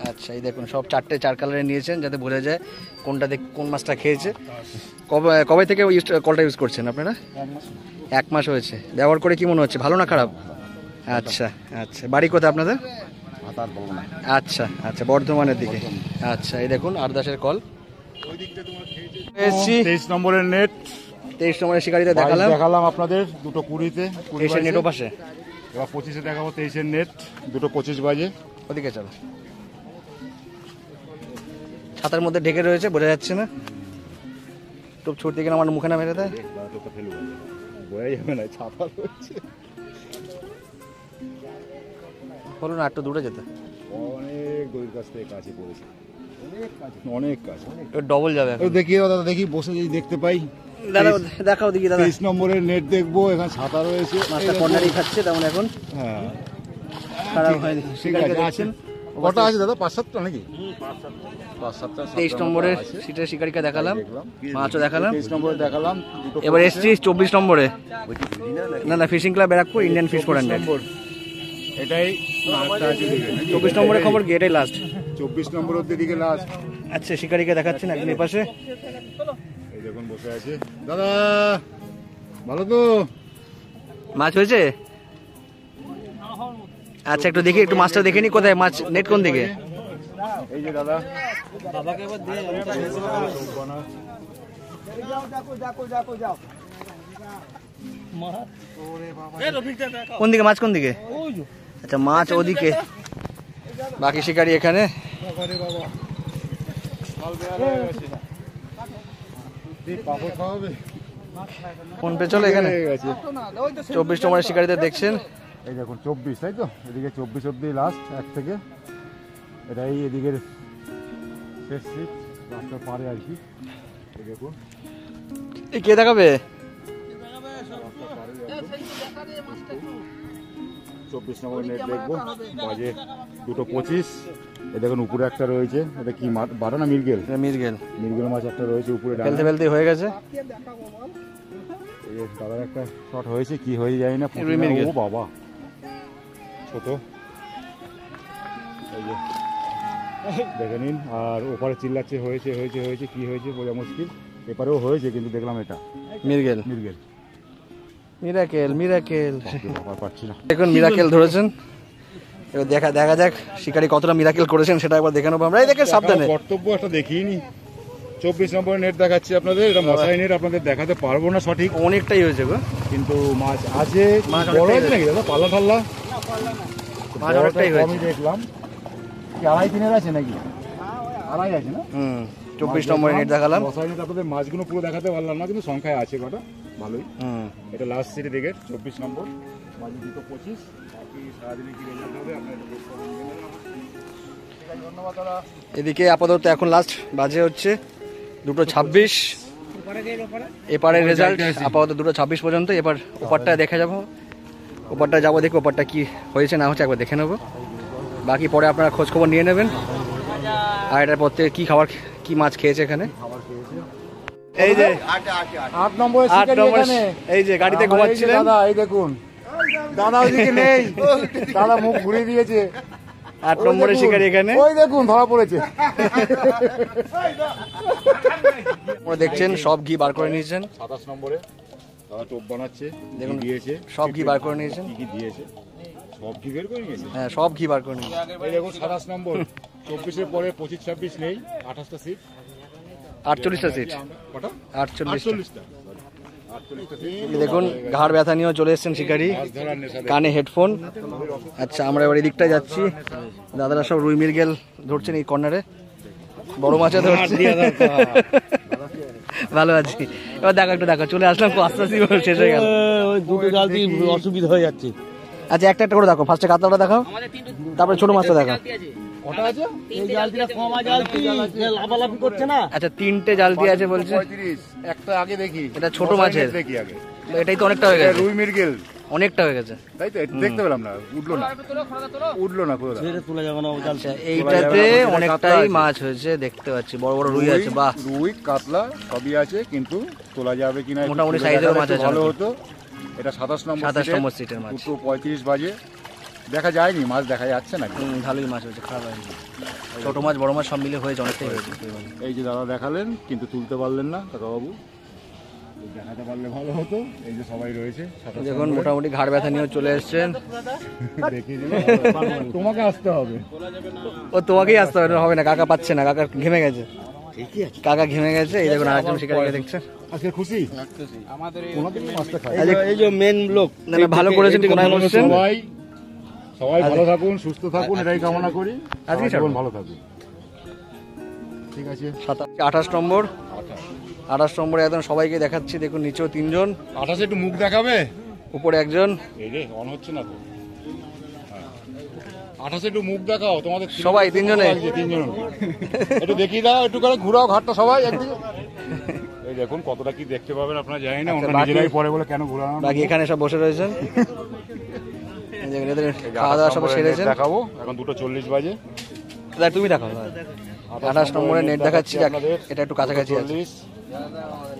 A: আচ্ছা এই দেখুন সব 4 কালারে নিয়েছেন, যাতে বোঝা যায় কোনটা কোন মাছটা খেয়েছে। কবে থেকে কলটা ইউজ করছেন আপনারা? 1 মাস হয়েছে। ব্যবহার করে কি মনে হচ্ছে, ভালো না খারাপ? আচ্ছা আচ্ছা, বাড়ি কোথায় আপনাদের? আচ্ছা আচ্ছা, বর্ধমানের দিকে। আচ্ছা এই দেখুন আরদাসের কল। এসছি
B: 23 নম্বরের নেট
A: 23 নম্বরের শিকারিতে দেখালাম
B: দেখালাম আপনাদের 2:20-তে,
A: 23 নেট পাশে।
B: এবার 25-এ দেখাবো 23-এর নেট 2:25 বাজে।
A: ওদিকে চলো, ছাতার মধ্যে ঢেকে রয়েছে, বোঝা যাচ্ছে না। টোপ ছুটতে গেলে আমার মুখে না মেরে দেয়।
B: টোপটা ফেলবো, বোঝা যাবে না, ছাপা রয়েছে।
A: বলো না একটু দূরে যেতে,
B: অনেক দূরের কাছ থেকে কাছে পড়েছে, অনেক কাছে।
A: ডবল যাবে এখন।
B: দেখি দাদা, দেখি বসে যদি দেখতে পাই।
A: দাদা দেখাও দেখি দাদা।
B: 23 নম্বরের নেট দেখবো, এখানে ছাতা রয়েছে।
A: মাছটা কর্নারই খাচ্ছে তেমন এখন,
B: হ্যাঁ
A: খারাপ হয়নি।
B: ঠিক
A: শিকারিকে
B: আছে,
A: দেখছেন
B: কটা আছে দাদা? 5-7টা নাকি? 5-7টা।
A: 23 নম্বরে সিটের শিকারিকে দেখালাম, মাছও দেখালাম।
B: 23 নম্বরে দেখালাম।
A: এবার এসছি 24 নম্বরে, না fishing club Barrackpore, Indian fish 400
B: নম্বর, এটাই লাস্টটা আছে।
A: 24 নম্বরের খবর কি এটাই লাস্ট?
B: 24 নম্বর অব্দি দিকে লাস্ট।
A: আচ্ছা শিকারিকে দেখাচ্ছেন একদিন এই পাশে,
B: এই দেখুন বসে আছে। দাদা ভালো তো?
A: মাছ হয়েছে? আচ্ছা একটু দেখি, একটু মাছটা দেখে নি, কোথায় মাছ, নেট কোন দিকে?
B: এই যে দাদা,
A: কোন দিকে মাছ, কোন দিকে? আচ্ছা মাছ ওদিকে, বাকি শিকারি এখানে।
B: পাপড় খাওয়াবে?
A: ফোন পে চলে এখানে।
B: হয়ে গেছে।
A: 24 নম্বরের শিকারিদের দেখছেন,
B: এই দেখুন 24, তাই তো? এদিকে 24 অব্দি লাস্ট, এক থেকে এটাই এদিকের শেষ সিট, রাস্তার পারে আর কি। এই দেখুন
A: এই কে দেখাবে?
B: 24 নম্বর নেট দেখবো, বাজে 2:25। এই দেখুন উপরে একটা রয়েছে, এটা কি মাছ? বাটা না মিরগেল?
A: মিরগেল,
B: মিরগেল মাছ একটা রয়েছে উপরে।
A: ফেলতে ফেলতে হয়ে গেছে।
B: এই যে দাদার একটা শট হয়েছে, কি হয়ে যায় না,
A: রুই মিরগেল।
B: ও বাবা ছোট। এই যে দেখে নিন, আর ওপারে চিল্লাচ্ছে হয়েছে হয়েছে হয়েছে, কি হয়েছে বোঝা মুশকিল। এপারেও হয়েছে, কিন্তু দেখলাম এটা
A: মিরগেল,
B: মিরগেল।
A: Miracle miracle.
B: ব্যাপার পাচ্ছি না।
A: দেখুন মিরাকেল ধরেছেন, এবার দেখা যাক শিকারি কতটা মিরাকেল করেছেন সেটা একবার দেখে নেবো আমরা। এই দেখেন সাবধানে,
B: কর্তব্য একটা দেখিনি। 24 নম্বরের নেট দেখাচ্ছি আপনাদের, এটা মশাই নেট, আপনাদের দেখাতে পারবো না সঠিক,
A: অনেকটাই হয়েছে গো,
B: কিন্তু মাছ আছে।
A: মাছ
B: বড়
A: অনেকটাই
B: আছে নাকি দাদা? পাল্লা টাল্লা
A: মাছ অনেকটাই হয়েছে।
B: আমি দেখলাম কি 2.5-3 আছে নাকি? 2.5 আছে না?
A: 24 নম্বরে নেট দেখালাম।
B: মশাই নেট আপনাদের মাছগুলো পুরো দেখাতে পারলাম না, কিন্তু সংখ্যায় আছে কটা, ভালোই। এটা লাস্ট সিটে দেখে 24 নম্বর, বাজে 2:25। বাকি সারাদিনে কি রেজাল্ট হবে আপনার ধন্যবাদ দাদা।
A: এদিকে আপাতত এখন লাস্ট বাজে হচ্ছে 2:26, এপারের রেজাল্ট আপাতত 2:26 পর্যন্ত। এবার ওপারটা দেখে যাবো, ওপারটা যাবো দেখি ওপারটা কি হয়েছে না হচ্ছে একবার দেখে নেবো। বাকি পরে আপনারা খোঁজ খবর নিয়ে নেবেন, আর এটার পর থেকে কি খাবার, কি মাছ খেয়েছে এখানে। এই যে
B: 8 নম্বরের
A: 8
B: শিকারি
A: নম্বর,
B: এখানে।
A: এই যে গাড়িতে
B: আমার এই যে
A: ঘুমাচ্ছিলেন
B: দাদা, এই দেখুন দাদা ওইদিকে নেই, দাদা মুখ ঘুরিয়ে দিয়েছে।
A: 8 নম্বরের
B: ওই দেখুন,
A: শিকারি এখানে।
B: ওই দেখুন ধরা পড়েছে।
A: আপনারা দেখছেন সব ঘি বার করে নিয়েছেন,
B: 27 নম্বরে দাদা টোপ বানাচ্ছে,
A: দেখুন
B: দেখুন দিয়েছে,
A: সব ঘি বার করে নিয়েছেন।
B: কি কি দিয়েছে সব কি বের করে নিয়েছে।
A: হ্যাঁ সব ঘি বার করে নিয়েছেন।
B: এই দেখুন 27 নম্বর, 24-এর পরে 25-26 নেই, 28টা সিট,
A: 48টা সিট,
B: কটা?
A: 48টা।
B: 48টা সিট।
A: দেখুন ঘাড় ব্যথা নিয়েও চলে এসেছেন শিকারি,
B: মাছ ধরার নেশা দেখুন।
A: কানে হেডফোন। আচ্ছা আমরা এবার এদিকটা যাচ্ছি, দাদারা সব রুই মিরগেল ধরছেন এই কর্নারে, বড় মাছে ধরছে। ভালো আছি, এবার দেখা একটু দেখা, চলে আসলাম আস্তে আস্তে শেষ হয়ে গেল।
D: ওই দুটো জাল দিয়ে অসুবিধা হয়ে যাচ্ছে।
A: আচ্ছা একটা একটা করে দেখো, ফার্স্টে কাতলাটা দেখাও, তারপরে ছোট মাছটা দেখাও।
B: কটা আছে?
D: এই জালটা কমা জাল লাফালাফি করছে না।
A: আচ্ছা 3টে জাল দিয়ে আছে বলছে,
B: 35, একটা আগে দেখি,
A: এটা ছোট মাছের।
B: দেখি আগে,
A: এটাই তো অনেকটা হয়ে গেছে,
B: রুই মিরগেল,
A: অনেকটা হয়ে গেছে।
B: তাই তো? দেখতে পেলাম না, উঠলো না, উঠলো না কোথাও।
D: ছেড়ে তোলা যাবে না ও জাল।
A: আচ্ছা এইটাতে অনেকটাই মাছ হয়েছে দেখতে পাচ্ছি, বড় বড় রুই আছে। বাহ,
B: রুই কাতলা সবই আছে, কিন্তু তোলা যাবে কিনা একটু
A: মোটামুটি
B: তুলে
A: সাইজের
B: দেখালে
A: মাছ
B: একটু
A: আছে
B: ভালো
A: নাকি?
B: হতো। এটা 27 নম্বর
A: 27 নম্বর সিটের মাছ।
B: 2:35 বাজে, দেখা যায়নি, মাছ দেখা যাচ্ছে না।
A: ভালোই মাছ হয়েছে, খারাপ হয়নি। ছোট মাছ বড় মাছ সব মিলে হয়েছে, অনেকটাই হয়েছে।
B: এই যে দাদা দেখালেন, কিন্তু তুলতে পারলেন না কাকাবাবু, দেখাতে পারলে ভালো হতো। এই যে সবাই রয়েছে 27
A: দেখুন মোটামুটি ঘাড় ব্যথা নিয়েও চলে এসছেন।
B: দেখিয়ে দিলে তোমাকে আসতে হবে।
A: ও তোমাকেই আসতে হবে না, হবে না, কাকা পাচ্ছে না, কাকা ঘেমে গেছে।
F: ঠিকই আছে।
A: কাকা ঘেমে গেছে। এই দেখুন আরেকজন শিকারীকে দেখছেন।
B: আজকে খুশি
C: আমাদের
B: ওনাদের মাছটা খাই।
D: এই যে মেন লোক
A: না না, ভালো করেছেন, কোনায় বসছেন।
B: সবাই ভালো থাকুন, সুস্থ থাকুন, এটাই কামনা করি।
A: আজকে
B: সারা জীবন ভালো থাকুন। ঠিক আছে।
A: 28 নম্বর, 28 নম্বরে একদম সবাইকে দেখাচ্ছি। দেখুন নিচেও 3 জন,
B: 28 একটু মুখ দেখাবে,
A: উপরে একজন।
B: এই রে অন হচ্ছে না তো। 28 একটু মুখ দেখাও তোমাদের
A: সবাই 3 জনে।
B: 3 জন একটু দেখিয়ে দাও, একটু করে ঘুরাও ঘাটটা সবাই একদিকে। এই দেখুন কতটা কি দেখতে পাবেন আপনারা, জানি না,
A: আচ্ছা,
B: ওনারা নিজেরাই পরে বলে কেন ঘুরানো।
A: বাকি এখানে সব বসে রয়েছেন। এই যে এদের খাওয়া দাওয়া সব সেরেছেন।
B: দেখাবো, এখন 2:40 বাজে।
A: দাদা তুমি দেখাও। 28 নম্বরে নেট দেখাচ্ছি, এটা একটু কাছাকাছি আছে।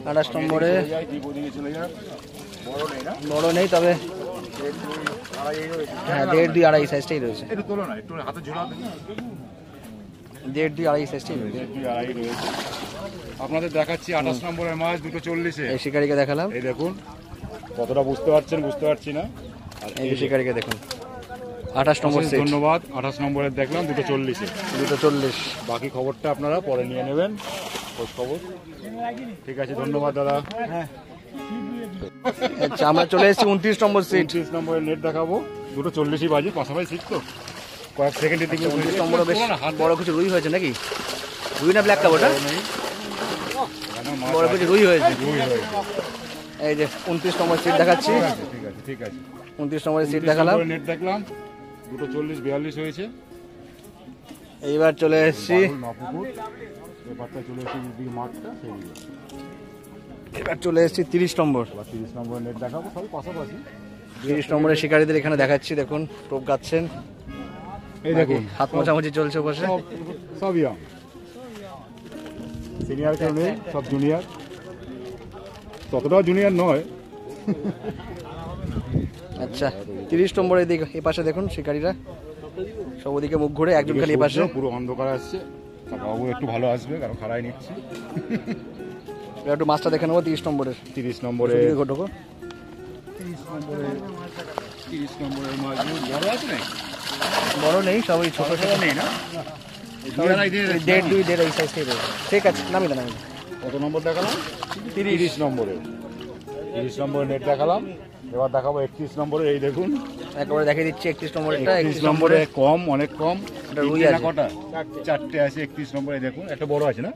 A: 28 নম্বরে বড় নেই, তবে হ্যাঁ 1.5 2 2.5 সাইজটাই রয়েছে।
B: একটু তোলো না, একটু হাতে ঝোলাও।
A: 1.5 2 2.5 সাইজটাই রয়েছে।
B: 1.5 2.5 রয়েছে। আপনাদের দেখাচ্ছি 28 নম্বরের মাছ 2:40-এ।
A: এই শিকারীকে দেখালাম।
B: এই দেখুন কতটা বুঝতে পারছেন, বুঝতে পারছি না। আর
A: এই যে শিকারীকে দেখুন 28 নম্বর সেট।
B: ধন্যবাদ। 28 নম্বরের দেখলাম 2:40-এ।
A: 240।
B: বাকি খবরটা আপনারা পরে নিয়ে নেবেন, খোঁজ খবর। ঠিক আছে, ধন্যবাদ দাদা।
A: আচ্ছা আমরা চলে এসেছি 29 নম্বর সিট।
B: 29 নম্বরের নেট দেখাবো। 2:40 বাজে, পাশাপাশি সিট তো কয়েক সেকেন্ডের দিকে।
A: 29 নম্বরে বেশ বড় কিছু রুই হয়েছে নাকি? রুই না ব্ল্যাক কাপ ওটা? বড় কিছু রুই হয়েছে। এই যে 29 নম্বর সিট দেখাচ্ছি।
B: ঠিক আছে, ঠিক আছে।
A: 29 নম্বরের সিট দেখালাম।
B: নেট দেখলাম 2:40 42 হয়েছে।
A: এইবার চলে এসেছি,
B: মাপুকুর এবারটা চলে এসেছি দিকে মাঠটা সেই দিকে।
A: এবার চলে এসেছি 30 নম্বর।
B: 30 নম্বরের নেট দেখাবো, সবই পাশাপাশি।
A: 30 নম্বরের শিকারীদের এখানে দেখাচ্ছি। দেখুন টোপ গাচ্ছেন,
B: এই দেখুন
A: হাত মোছামুছি চলছে বসে।
B: সব ইয়াং, সিনিয়র কেউ নেই, সব জুনিয়র। ততটাও জুনিয়র নয়।
A: আচ্ছা 30 নম্বরের দিকে এ পাশে দেখুন শিকারীরা সব ওদিকে মুখ ঘুরে, একজন খালি এ পাশে।
B: পুরো অন্ধকার আসছে, বাবু একটু ভালো আসবে কারণ খাড়াই নিচ্ছি।
A: এবার একটু মাছটা দেখে নেবো 30 নম্বরের।
B: 30 নম্বরে
A: ঢোকো।
B: 30 নম্বরের মাছ বড় আছে না?
A: বড় নেই, সবই ছোট ছোট।
B: নেই না?
A: 1.5 2 1.5 সাইজটাই রয়েছে। ঠিক আছে, নামিয়ে দেন।
B: কত নম্বর দেখালাম? 30 নম্বরে। 30 নম্বরের নেট দেখালাম। এবার দেখাবো 31 নম্বরে। এই দেখুন
A: একবারে দেখিয়ে দিচ্ছি 31 নম্বরটা।
B: 31 নম্বরে কম, অনেক কম।
A: এটা রুই
B: তিনটে না
A: আছে।
B: কটা? চারটে আছে 31 নম্বরে। দেখুন একটা বড় আছে না?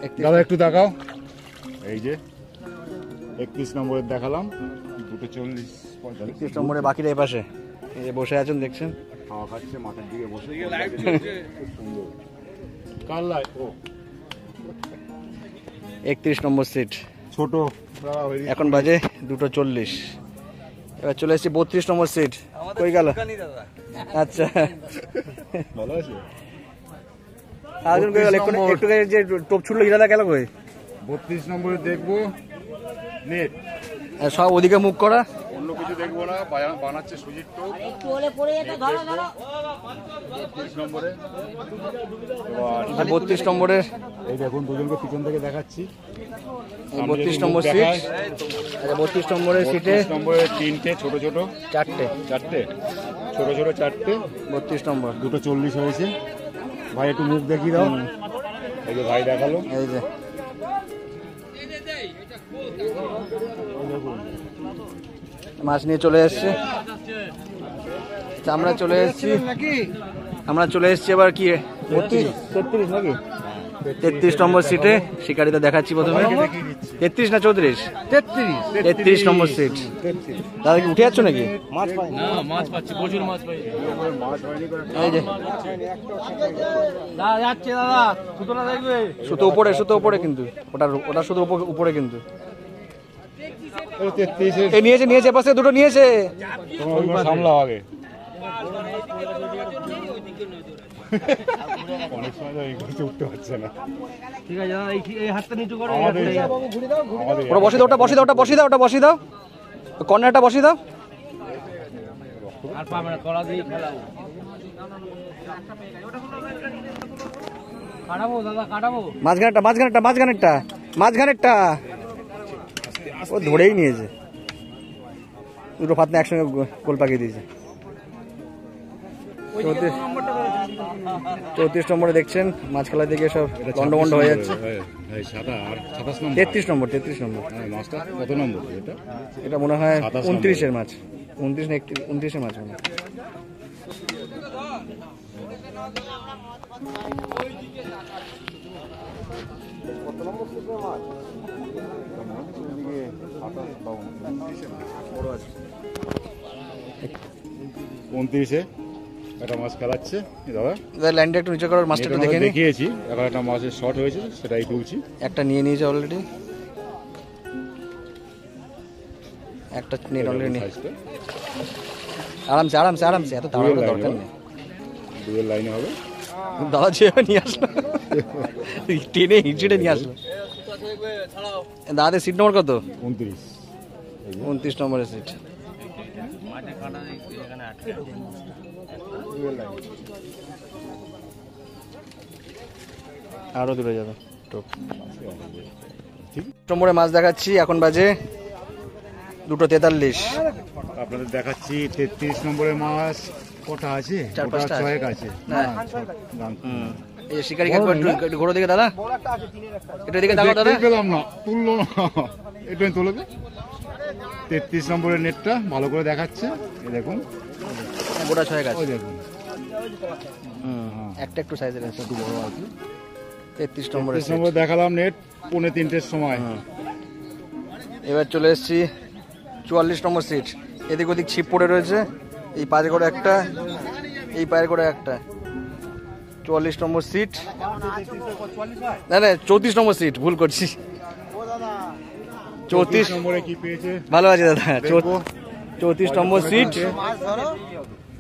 A: 31
B: দাদা একটু দেখাও। এই যে 31 নম্বরের দেখালাম 2:40 45।
A: 31 নম্বরে বাকিরা এই পাশে এই যে বসে আছেন দেখছেন।
B: খাওয়া খাচ্ছে মাথার দিকে বসে। সুন্দর কাল্লাই। ও
A: 31 নম্বর সিট।
B: ছোট
A: এখন বাজে 2:40। এবার চলে এসেছি 32 নম্বর সিট। কই গেল? আচ্ছা
B: ভালো আছে।
A: আরেকজন কই গেল? একটু যে টোপ ছুটলো হিরাদা গেল কই?
B: 32 নম্বরে দেখবো নেট,
A: সব ওদিকে মুখ করা।
B: অন্য কিছু দেখবো না। বানাচ্ছে সুজির টোপ। 32 নম্বরে।
A: আর 32 নম্বরের
B: এই দেখুন দুজনকে পিছন থেকে দেখাচ্ছি।
A: 32 নম্বর সিট। আচ্ছা 32 নম্বরের সিটে
B: 32 নম্বরে তিনটে ছোট ছোট,
A: চারটে
B: ছোট ছোট চারটে।
A: 32 নম্বর।
B: 2:40 হয়েছে। ভাই একটু মুখ দেখিয়ে দাও। এই যে ভাই দেখালো।
A: এই যে মাছ নিয়ে চলে এসছে। আমরা চলে এসেছি এবার কি 33 নাকি 33 নম্বর সিটে শিকারিতা দেখাচ্ছি প্রথমে। 33 না 34? 33 নম্বর সিট। দাদা কি উঠে যাচ্ছ নাকি?
D: মাছ পাই না, মাছ পাচ্ছি, প্রচুর মাছ পাই।
A: এই যে
D: দাদা যাচ্ছে, দাদা সুতোটা দেখবে।
A: সুতো উপরে কিন্তু ওটা শুধু উপরে কিন্তু।
B: 33
A: এই নিয়েছে পাশে দুটো নিয়েছে।
B: তোমরা সামলাও আগে। অনেক সময় তো এই করতে উঠতে পারছে না।
D: ঠিক আছে দাদা, এই হাতটা নিচু করো।
A: ওটা বসিয়ে দাও। কর্নারটা বসিয়ে দাও।
D: আর পাবে না, কলা দিয়ে খেলাবো। কাটাবো মাঝখানেরটা ও ধরেই নিয়েছে। দুটো ফাতনা একসঙ্গে গোল পাকিয়ে দিয়েছে।
A: 34 নম্বরে দেখছেন মাছ খেলার দিকে সব লন্ডভন্ড হয়ে যাচ্ছে। 33 নম্বর
B: মাছটা কত নম্বর এটা?
A: এটা মনে হয়
B: 27
A: 29-এর মাছ, 29 না 29-এর মাছ মনে হয়।
B: উনত্রিশে একটা মাছ খেলাচ্ছে দাদা।
A: লাইনটা একটু নিচে করার, মাছটা একটু দেখে নিই।
B: দেখিয়েছি, এখন একটা মাছের শর্ট হয়েছে সেটাই তুলছি।
A: একটা নিয়ে নিয়েছে অলরেডি, একটা নেট অলরেডি নিয়ে
B: সাইজটা
A: আরামসে আরামসে আরামসে, এত তাড়াহুড়ো দরকার নেই।
B: দুয়ের লাইনে হবে।
A: দাদা যেভাবে নিয়ে আসলো, টেনে হিঁচড়ে নিয়ে আসলো। দাদাদের সিট নম্বর কত? 29 নম্বরের সিট। আরো দূরে যাবে নম্বরে মাছ দেখাচ্ছি, এখন বাজে 2:43।
B: আপনাদের দেখাচ্ছি 33 নম্বরের মাছ কটা আছে?
A: 4-5টা আছে।
B: 6 আছে।
A: হ্যাঁ। এই শিকারি কাকু একটু ঘোরো দিকে দাদা, একটু দিকে দাও দাদা।
B: দেখতেই পেলাম না, তুললো না, একটু তুলে দে। 33 নম্বরের নেটটা ভালো করে দেখাচ্ছে, এই দেখুন
A: গোটা 6 আছে।
B: ওই দেখুন
A: একটা একটু সাইজের আছে,
B: একটু বড় আছে।
A: 33 নম্বরের
B: 33 নম্বর দেখালাম নেট 2:45-এর সময়।
A: এবার চলে এসেছি 44 নম্বর সিট। এদিক ওদিক ছিপ পড়ে রয়েছে, এই পায়ে করে একটা, এই পায়ের করে একটা। 44 নম্বর সিট, না না 34 নম্বর সিট, ভুল করছি। 34
B: নম্বরে কি পেয়েছে
A: ভালো আছে দাদা। 34 নম্বর সিট।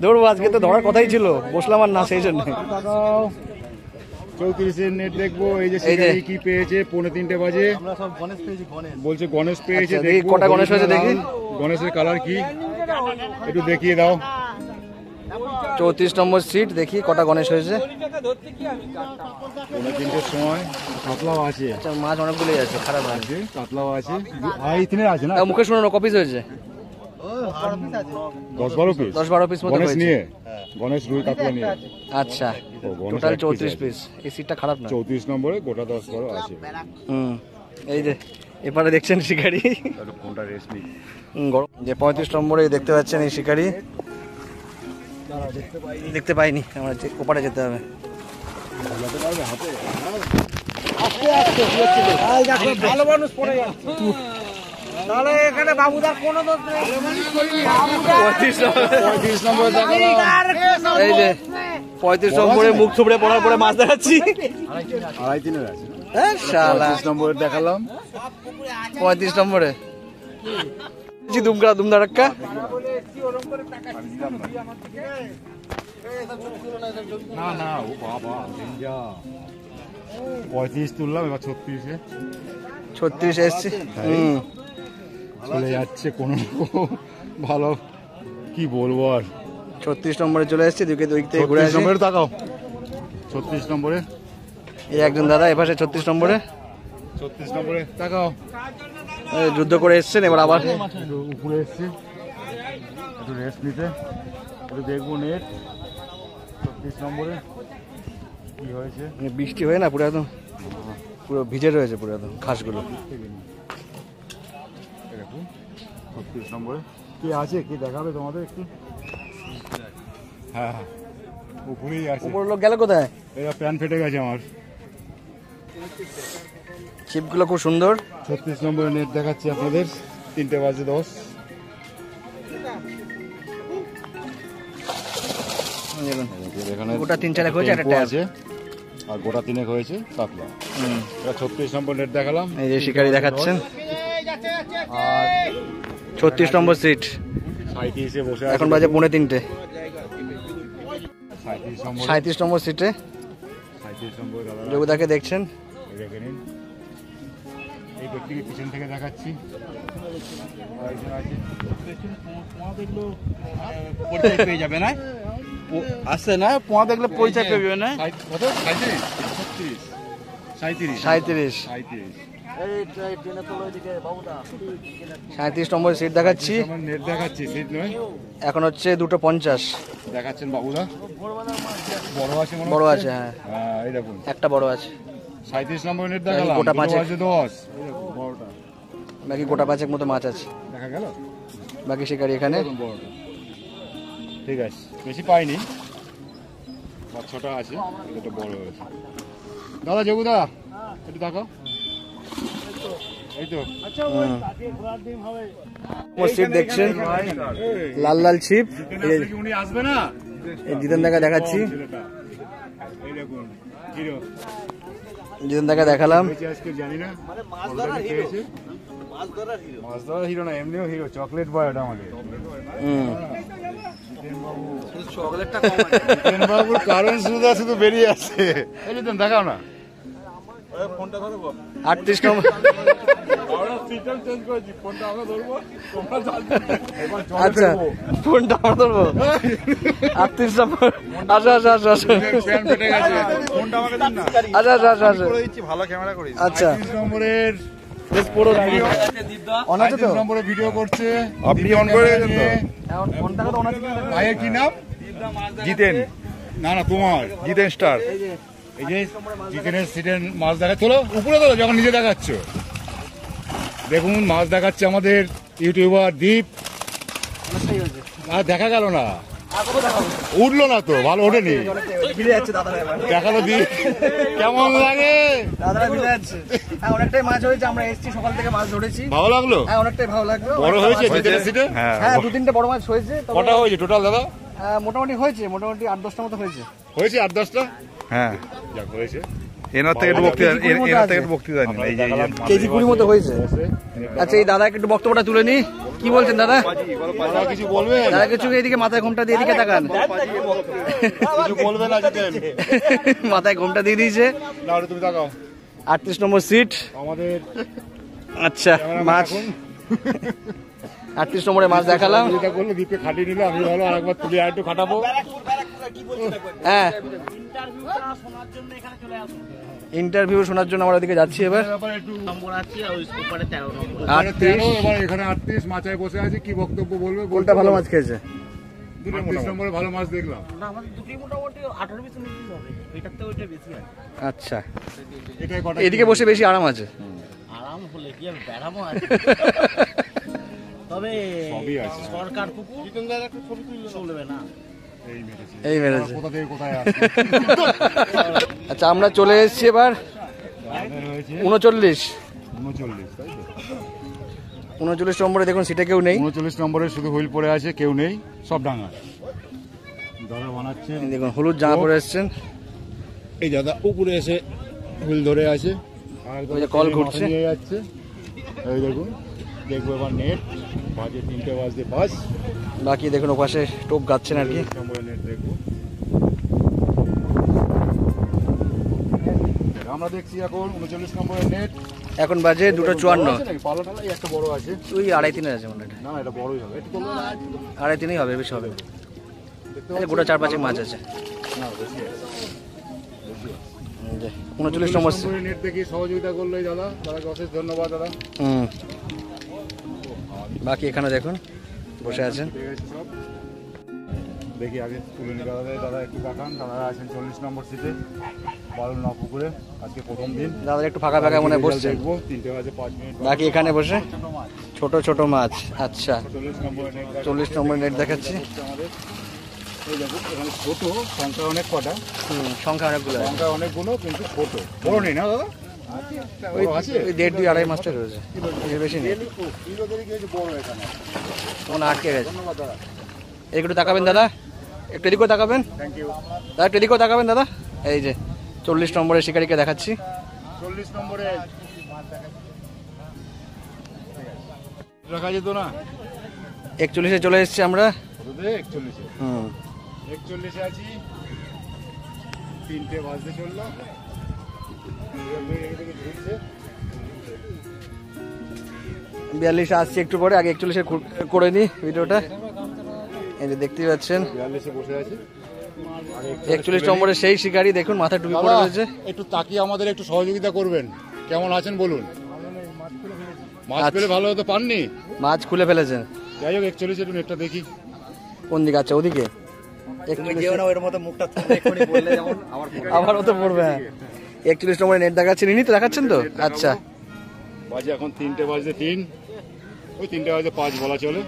A: ধরবো, আজকে তো ধরার কথাই ছিল, বসলাম আর না, সেই জন্য।
B: 34-এর নেট দেখবো। এই যে শিকারি কি পেয়েছে, 2:45 বাজে বলছে গণেশ পেয়েছে।
A: আচ্ছা, দেখি
B: দেখবো
A: কটা গণেশ হয়েছে দেখি।
B: গণেশের কালার কি একটু দেখিয়ে দাও।
A: 34 নম্বর সিট, দেখি কটা গণেশ হয়েছে।
B: 3:45-এর সময় কাতলাও আছে।
A: আচ্ছা, মাছ অনেকগুলোই আছে, খারাপ আছে।
B: আছে কাতলাও আছে, 2.5-3 আছে না?
A: মুখে শুনো, কপিস হয়েছে
B: 10-12 পিস।
A: 10-12 পিস মতো
B: গণেশ
A: হয়েছে।
B: নিয়ে, গণেশ রুই কাতলা নিয়ে।
A: আচ্ছা,
B: ও, গণেশ
A: টোটাল
B: এক piece
A: 34
B: আছে।
A: পিস। এই সিটটা খারাপ না।
B: 34 নম্বরে গোটা 10-12 আছে।
A: এই যে এপারে দেখছেন শিকারি,
B: কোনটা রেস্ট নেই।
A: গরম যে 35 নম্বরে দেখতে পাচ্ছেন এই শিকারি। দেখতে পাইনি, আমরা ওপারে যেতে হবে।
D: ভালো মানুষ পড়ে যাচ্ছে, তাহলে এখানে বাবুদার কোনো দোষ নেই।
B: 35 নম্বরে দেখালাম।
A: এই যে 35 নম্বরে মুখ থুবড়ে পড়ার পরে মাছ দেখাচ্ছি।
B: 2.5-3-এর আছে।
A: হ্যাঁ শালা,
B: 35 নম্বরে দেখালাম।
A: 35 নম্বরে দুমকা দুমদারাক্কা।
B: না না, ও বাবা ডেঞ্জা। 35 তুললাম, এবার 36-এ
A: 36 এসছে।
B: চলে যাচ্ছে কোনো ভালো, কি বলবো আর।
A: 36 নম্বরে চলে এসছে, দিকে দিক থেকে ঘুরে
B: 36
A: আসি।
B: নম্বরে তাকাও। 36 নম্বরে
A: এই একজন দাদা এপাশে 36 নম্বরে
B: 36 নম্বরে তাকাও।
A: এই যুদ্ধ করে এসছেন, এবার আবার
B: একটু উপরে এসছি, একটু রেস্ট নিতে, একটু দেখবো নেট। 36 নম্বরে কি হয়েছে।
A: বৃষ্টি হয়ে না পুরো একদম, পুরো ভিজে রয়েছে পুরো একদম ঘাসগুলো।
B: দেখুন 36 নম্বরে কি আছে, কি দেখাবে তোমাদের একটু? হ্যাঁ হ্যাঁ, উপরেই আছে।
A: উপর লোক গেল কোথায়?
B: এবার প্যান ফেটে গেছে আমার।
A: ছিপগুলো খুব সুন্দর।
B: 36 নম্বরে নেট দেখাচ্ছি আপনাদের, 3:10 এখানে
A: গোটা 3-4 হয়েছে, একটা
B: টেম্পো
A: ট্যাব
B: আছে, আর গোটা 3 হয়েছে কাতলা। এটা 36 নম্বর নেট দেখালাম।
A: এই যে শিকারি দেখাচ্ছেন,
B: আর
A: 36 নম্বর সিট।
B: 37-এ বসে আছে।
A: এখন বাজে 2:45।
B: 37 নম্বর
A: 37 নম্বর সিটে
B: 37 নম্বর দাদা
A: যোগদাকে দেখছেন।
B: দেখে নিন। এই ব্যক্তিকে পিছন থেকে দেখাচ্ছি, আরেকজন আছে।
C: পরিচয় পেয়ে যাবে না, আসছে না পোয়া দেখলে পরিচয় পেয়ে যাবে না।
B: কত? 37? 36? 37?
A: 37।
B: 37।
A: 37 নম্বর সিট দেখাচ্ছি,
B: আমার নেট দেখাচ্ছি, সিট নয়।
A: এখন হচ্ছে 2:50
B: দেখাচ্ছেন বাবুদা, বড় আছে মনে
A: বড়
B: হচ্ছে?
A: আছে, হ্যাঁ
B: হ্যাঁ, এই দেখুন
A: একটা বড় আছে,
B: 37 নম্বর নেট দেখালাম,
A: গোটা পাঁচেক।
B: 10 এই দেখুন বড়টা
A: বাকি গোটা 5 মতো মাছ আছে,
B: দেখা গেল।
A: বাকি শিকারি এখানে।
B: দেখুন বড়টা, ঠিক আছে, বেশি পাইনি, 5-6টা আছে, এটা বড় হয়েছে। দাদা জগুদা একটু দেখো, এই তো
A: সিট দেখছেন, লাল লাল ছিপ। এই
B: কি উনি আসবে না?
A: জিতেন দাকে দেখাচ্ছি,
B: ছেলেটা, এই দেখুন হিরো
A: জিতেন দাকে দেখালাম।
B: হয়েছে আজকে জানি না, অলরেডি পেয়েছে। মাছ ধরার হিরো না, এমনিও হিরো, চকলেট বয় ওটা আমাদের। জিতেন বাবুর কারণ শুধু বেরিয়ে আসছে, এই জিতেন দেখাও না।
A: 38 নম্বর, আচ্ছা ফোনটা আমরা ধরবো। 38 নম্বর, আচ্ছা আচ্ছা আচ্ছা আচ্ছা
B: ফ্যান ফেটে গেছে,
A: আচ্ছা আচ্ছা আচ্ছা আচ্ছা
C: ভালো ক্যামেরা করিস।
A: আচ্ছা
B: 35 নম্বরের
A: বেশ পুরো ভিডিও অন আছে তো,
B: 35 নম্বরে ভিডিও করছে।
C: আপনি অন করে গেছেন তো?
A: এখন ফোনটা তো অন আছে।
B: ভাইয়ের কি নাম?
C: জিতেন,
B: না না তোমার,
C: জিতেন স্টার।
B: এই যে চিকেনের সিটের মাছ দেখা, চলো উপরে তোলো যখন নিজে দেখাচ্ছ। দেখুন মাছ দেখাচ্ছে আমাদের ইউটিউবার দীপ, আর দেখা গেল না, উঠলো না তো, ভালো ওঠেনি,
A: ভিড়ে যাচ্ছে দাদারা, এবার
B: দেখালো দীপ, কেমন লাগে?
A: দাদারা ভিড়ে যাচ্ছে। হ্যাঁ অনেকটাই মাছ হয়েছে, আমরা এসেছি সকাল থেকে মাছ ধরেছি।
B: ভালো লাগলো?
A: হ্যাঁ অনেকটাই ভালো লাগলো।
B: বড় হয়েছে চিকেনের সিটে?
A: হ্যাঁ 2-3টে বড় মাছ হয়েছে। তবে,
B: কটা হয়েছে টোটাল দাদা?
A: মোটামুটি হয়েছে, মোটামুটি 8-10টা মতো হয়েছে।
B: হয়েছে 8-10টা,
C: হ্যাঁ,
B: যাক হয়েছে।
C: এনার থেকে একটু বক্তৃতা, এনার থেকে একটু বক্তৃতা নিন। এই যে
A: কেজি 20 মতো হয়েছে। আচ্ছা এই দাদাকে একটু বক্তব্যটা তুলে নি, কি বলছেন দাদা?
B: দাদা কিছু বলবে?
A: দাদা কিছু এদিকে মাথায় ঘোমটা দিয়ে এদিকে তাকান।
B: কিছু বলবে না জিতেন?
A: মাথায় ঘোমটা দিয়ে দিয়েছে।
B: না ওটা তুমি তাকাও,
A: 38 নম্বর সিট।
B: আমাদের
A: আচ্ছা মাছ 38 নম্বরে মাছ দেখালাম।
B: যেটা করলো দীপে খাটিয়ে নিল, আমি ভালো আরেকবার তুলে আর একটু খাটাবো।
A: হ্যাঁ ইন্টারভিউ শোনার জন্য আমরা ওদিকে যাচ্ছি এবার।
B: ব্যাপারে একটু
A: আটত্রিশ।
B: এবার এখানে 38 মাচায় বসে আছে, কি বক্তব্য বলবে?
A: কোনটা ভালো মাছ খেয়েছে?
B: 38 নম্বরে ভালো মাছ দেখলাম।
A: আচ্ছা
B: এটাই কটা
A: এদিকে বসে বেশি আরাম আছে।
D: আরাম হলে কি আর বেড়াবো আছে। তবে
B: সবই আছে।
D: সরকার পুকুর চলবে না।
B: এই মেরেছে।
A: এই মেরেছে।
B: কোথা থেকে কোথায় আসছে?
A: আচ্ছা আমরা চলে এসেছি এবার
B: আমাদের হয়েছে
A: 39।
B: 39, তাই তো?
A: 39 নম্বরে দেখুন সিটে কেউ নেই।
B: 39 নম্বরে শুধু হুইল পড়ে আছে, কেউ নেই, সব ডাঙা। দাদা বানাচ্ছে,
A: দেখুন হলুদ জামা পরে এসছেন।
B: এই দাদা উপরে এসে হুইল ধরে আছে, আর
A: ওই যে কল ঘুরছে।
B: নিয়ে যাচ্ছে। এই দেখুন, দেখবো এবার নেট বাজে 3:05।
A: বাকি দেখুন ওপাশে টোপ গাচ্ছেন আর কি।
B: 39 নম্বরে নেট দেখবো। আমরা দেখছি এখন 39 নম্বরের নেট।
A: এখন বাজে 2:54।
B: পালো টালা একটা বড় আছে।
A: ওই 2.5-3 আছে মনে হয়।
B: না এটা বড়ই হবে, একটু বলবো না?
A: 2.5-3 হবে, বেশি হবে।
B: দেখতে
A: এই যে গোটা 4-5 মাছ আছে।
B: না বেশি আছে।
A: 39 নম্বর সিট।
B: নম্বরের নেট দেখি সহযোগিতা করলো এই দাদা, দাদাকে অশেষ ধন্যবাদ দাদা।
A: হুম বাকি এখানে দেখুন বসে আছেন।
B: ঠিক আছে সব দেখি আগে তুলে নি দাদা একটু দেখান। দাদারা আছেন 40 নম্বর সিটে, বারুল নপুকুরে, আজকে প্রথম দিন।
A: দাদা একটু ফাঁকা ফাঁকা মনে হয় বসছেন।
B: দেখবো 3:05 মিনিট।
A: বাকি এখানে বসে
B: ছোট মাছ,
A: ছোট ছোট মাছ। আচ্ছা
B: 40 নম্বরের নেট
A: 40 নম্বর নেট দেখাচ্ছি।
B: আমাদের। এই দেখুন এখানে ছোট, সংখ্যা অনেক কটা,
A: সংখ্যা অনেকগুলো আছে।
B: সংখ্যা অনেকগুলো কিন্তু ছোট, বড় নেই না দাদা?
A: ওই
B: বড় আছে,
A: 1.5-2.5 মাছটা রয়েছে, এর বেশি নেই।
B: কিলো ধরে গিয়েছে বড় এখানে।
A: মনে আটকে গেছে।
B: ধন্যবাদ দাদা,
A: একটু তাকাবেন দাদা, একটু এদিকেও তাকাবেন
B: থ্যাংক ইউ।
A: দাদা, একটু এদিকেও তাকাবেন দাদা। এই যে 40 নম্বরের শিকারিকে দেখাচ্ছি।
B: 40 নম্বরে রাখা যেত না?
A: 41-এ চলে এসেছি আমরা।
B: কততে? 41-এ।
A: হুম
B: 41-এ আছি, 3টে বাজতে চললো। ঘুরছে
A: 42-এ আসছি একটু পরে, আগে 41-এ করে নিই ভিডিওটা। এই যে দেখতেই পাচ্ছেন
B: 42-এ বসে আছে।
A: 41 নম্বরের সেই শিকারি দেখুন, মাথায় টুপি পরে
B: দাদা,
A: রয়েছে।
B: একটু তাকিয়ে আমাদের একটু সহযোগিতা করবেন। কেমন আছেন বলুন? মাছ
A: আচ্ছা।
B: পেলে ভালো হতো, পাননি?
A: মাছ খুলে ফেলেছেন।
B: যাই হোক 41 একটু নেটটা দেখি।
A: কোন দিকে? আচ্ছা ওদিকে।
F: তুমি যেও না ওর মতো মুখটা তুলে এক্ষুনি বললে যেমন আমার
A: আবার তো পড়বে। 41 নম্বরে নেট দেখাচ্ছেন, ইনি তো দেখাচ্ছেন তো? আচ্ছা
B: বাজে এখন 3টে বাজে 3, ওই 3টে বাজে 5 বলা চলে।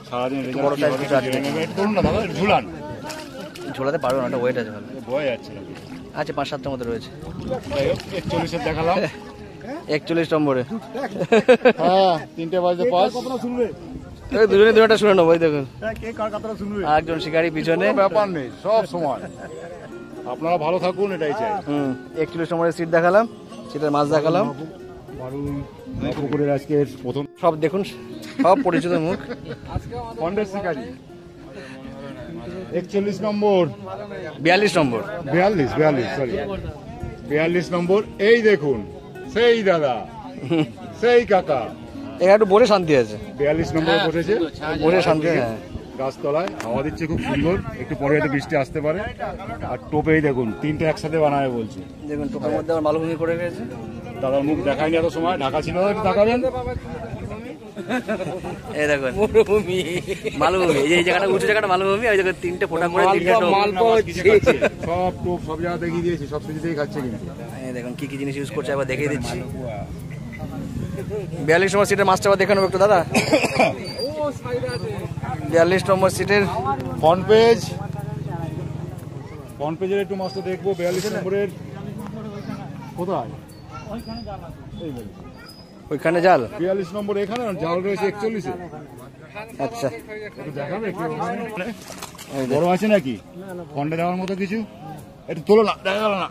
B: সারাদিন রেজাল্ট
A: বড়
B: কি
A: size
B: হবে
A: দুটো আছে।
B: জেনে নেবে। একটু ধরুন না দাদা, একটু ঝুলান।
A: ঝোলাতে পারবো না, ওটা ওয়েট আছে ভালো।
B: বয়ে যাচ্ছে না।
A: আচ্ছা 5-7টার মতো রয়েছে।
B: যাই হোক 41 এর দেখালাম।
A: 41 নম্বরে।
B: হ্যাঁ 3টে বাজে 5।
A: এই দুজনে দুটা শুনে নেবো। ওই দেখুন
F: কে কার কথাটা শুনবে?
A: একজন শিকারি পিছনে।
B: কোনো ব্যাপার নেই, সব সময়। আপনারা ভালো থাকুন, এটাই চাই।
A: 41 নম্বরের সিট দেখালাম, সিটের মাছ দেখালাম।
B: পুকুরের আজকে প্রথম
A: সব দেখুন, সব পরিচিত মুখ।
B: পন্ডের শিকারি 41 নম্বর,
A: 42 নম্বর।
B: 42 সরি 42 নম্বর। এই দেখুন সেই দাদা, সেই কাকা
A: এখানে একটু বসে শান্তি আছে,
B: 42 নম্বরে বসেছে।
A: বসে শান্তি। হ্যাঁ
B: গাছতলায় হাওয়া দিচ্ছে খুব সুন্দর। একটু পরে হয়তো বৃষ্টি আসতে পারে। আর টোপেই দেখুন 3টে একসাথে বানায় বলছে।
A: দেখুন টোপের মধ্যে আমার মালভূমি করে গেছে।
B: দাদার মুখ দেখায়নি এত সময়, ঢাকা ছিল, একটু দেখাবেন।
A: এই দেখুন মালভূমি, এই জায়গাটা উঁচু জায়গাটা মালভূমি, ওই জায়গায় 3টে ফোঁটা করে 3টে টোপ।
B: সব টোপ সব জায়গা দেখিয়ে দিয়েছি, সব কিছুতেই খাচ্ছে কিন্তু।
A: এই দেখুন কি কি জিনিস ইউজ করছে একবার দেখিয়ে দিচ্ছি। 42 নম্বর সিটের মাছটা আবার দেখে নেবো একটু দাদা। 42 নম্বর সিটের
B: ফ্রন্ট পেজের একটু মাছটা দেখবো। 42 নম্বরের কোথায়? এই দেখুন।
A: ওইখানে জাল।
B: 42 নম্বর এখানে, জাল রয়েছে 41 এ।
A: আচ্ছা
B: একটু দেখাবে একটু? বড় আছে নাকি ফন্ডে দেওয়ার মতো কিছু? একটু তোলো না, দেখা গেল না।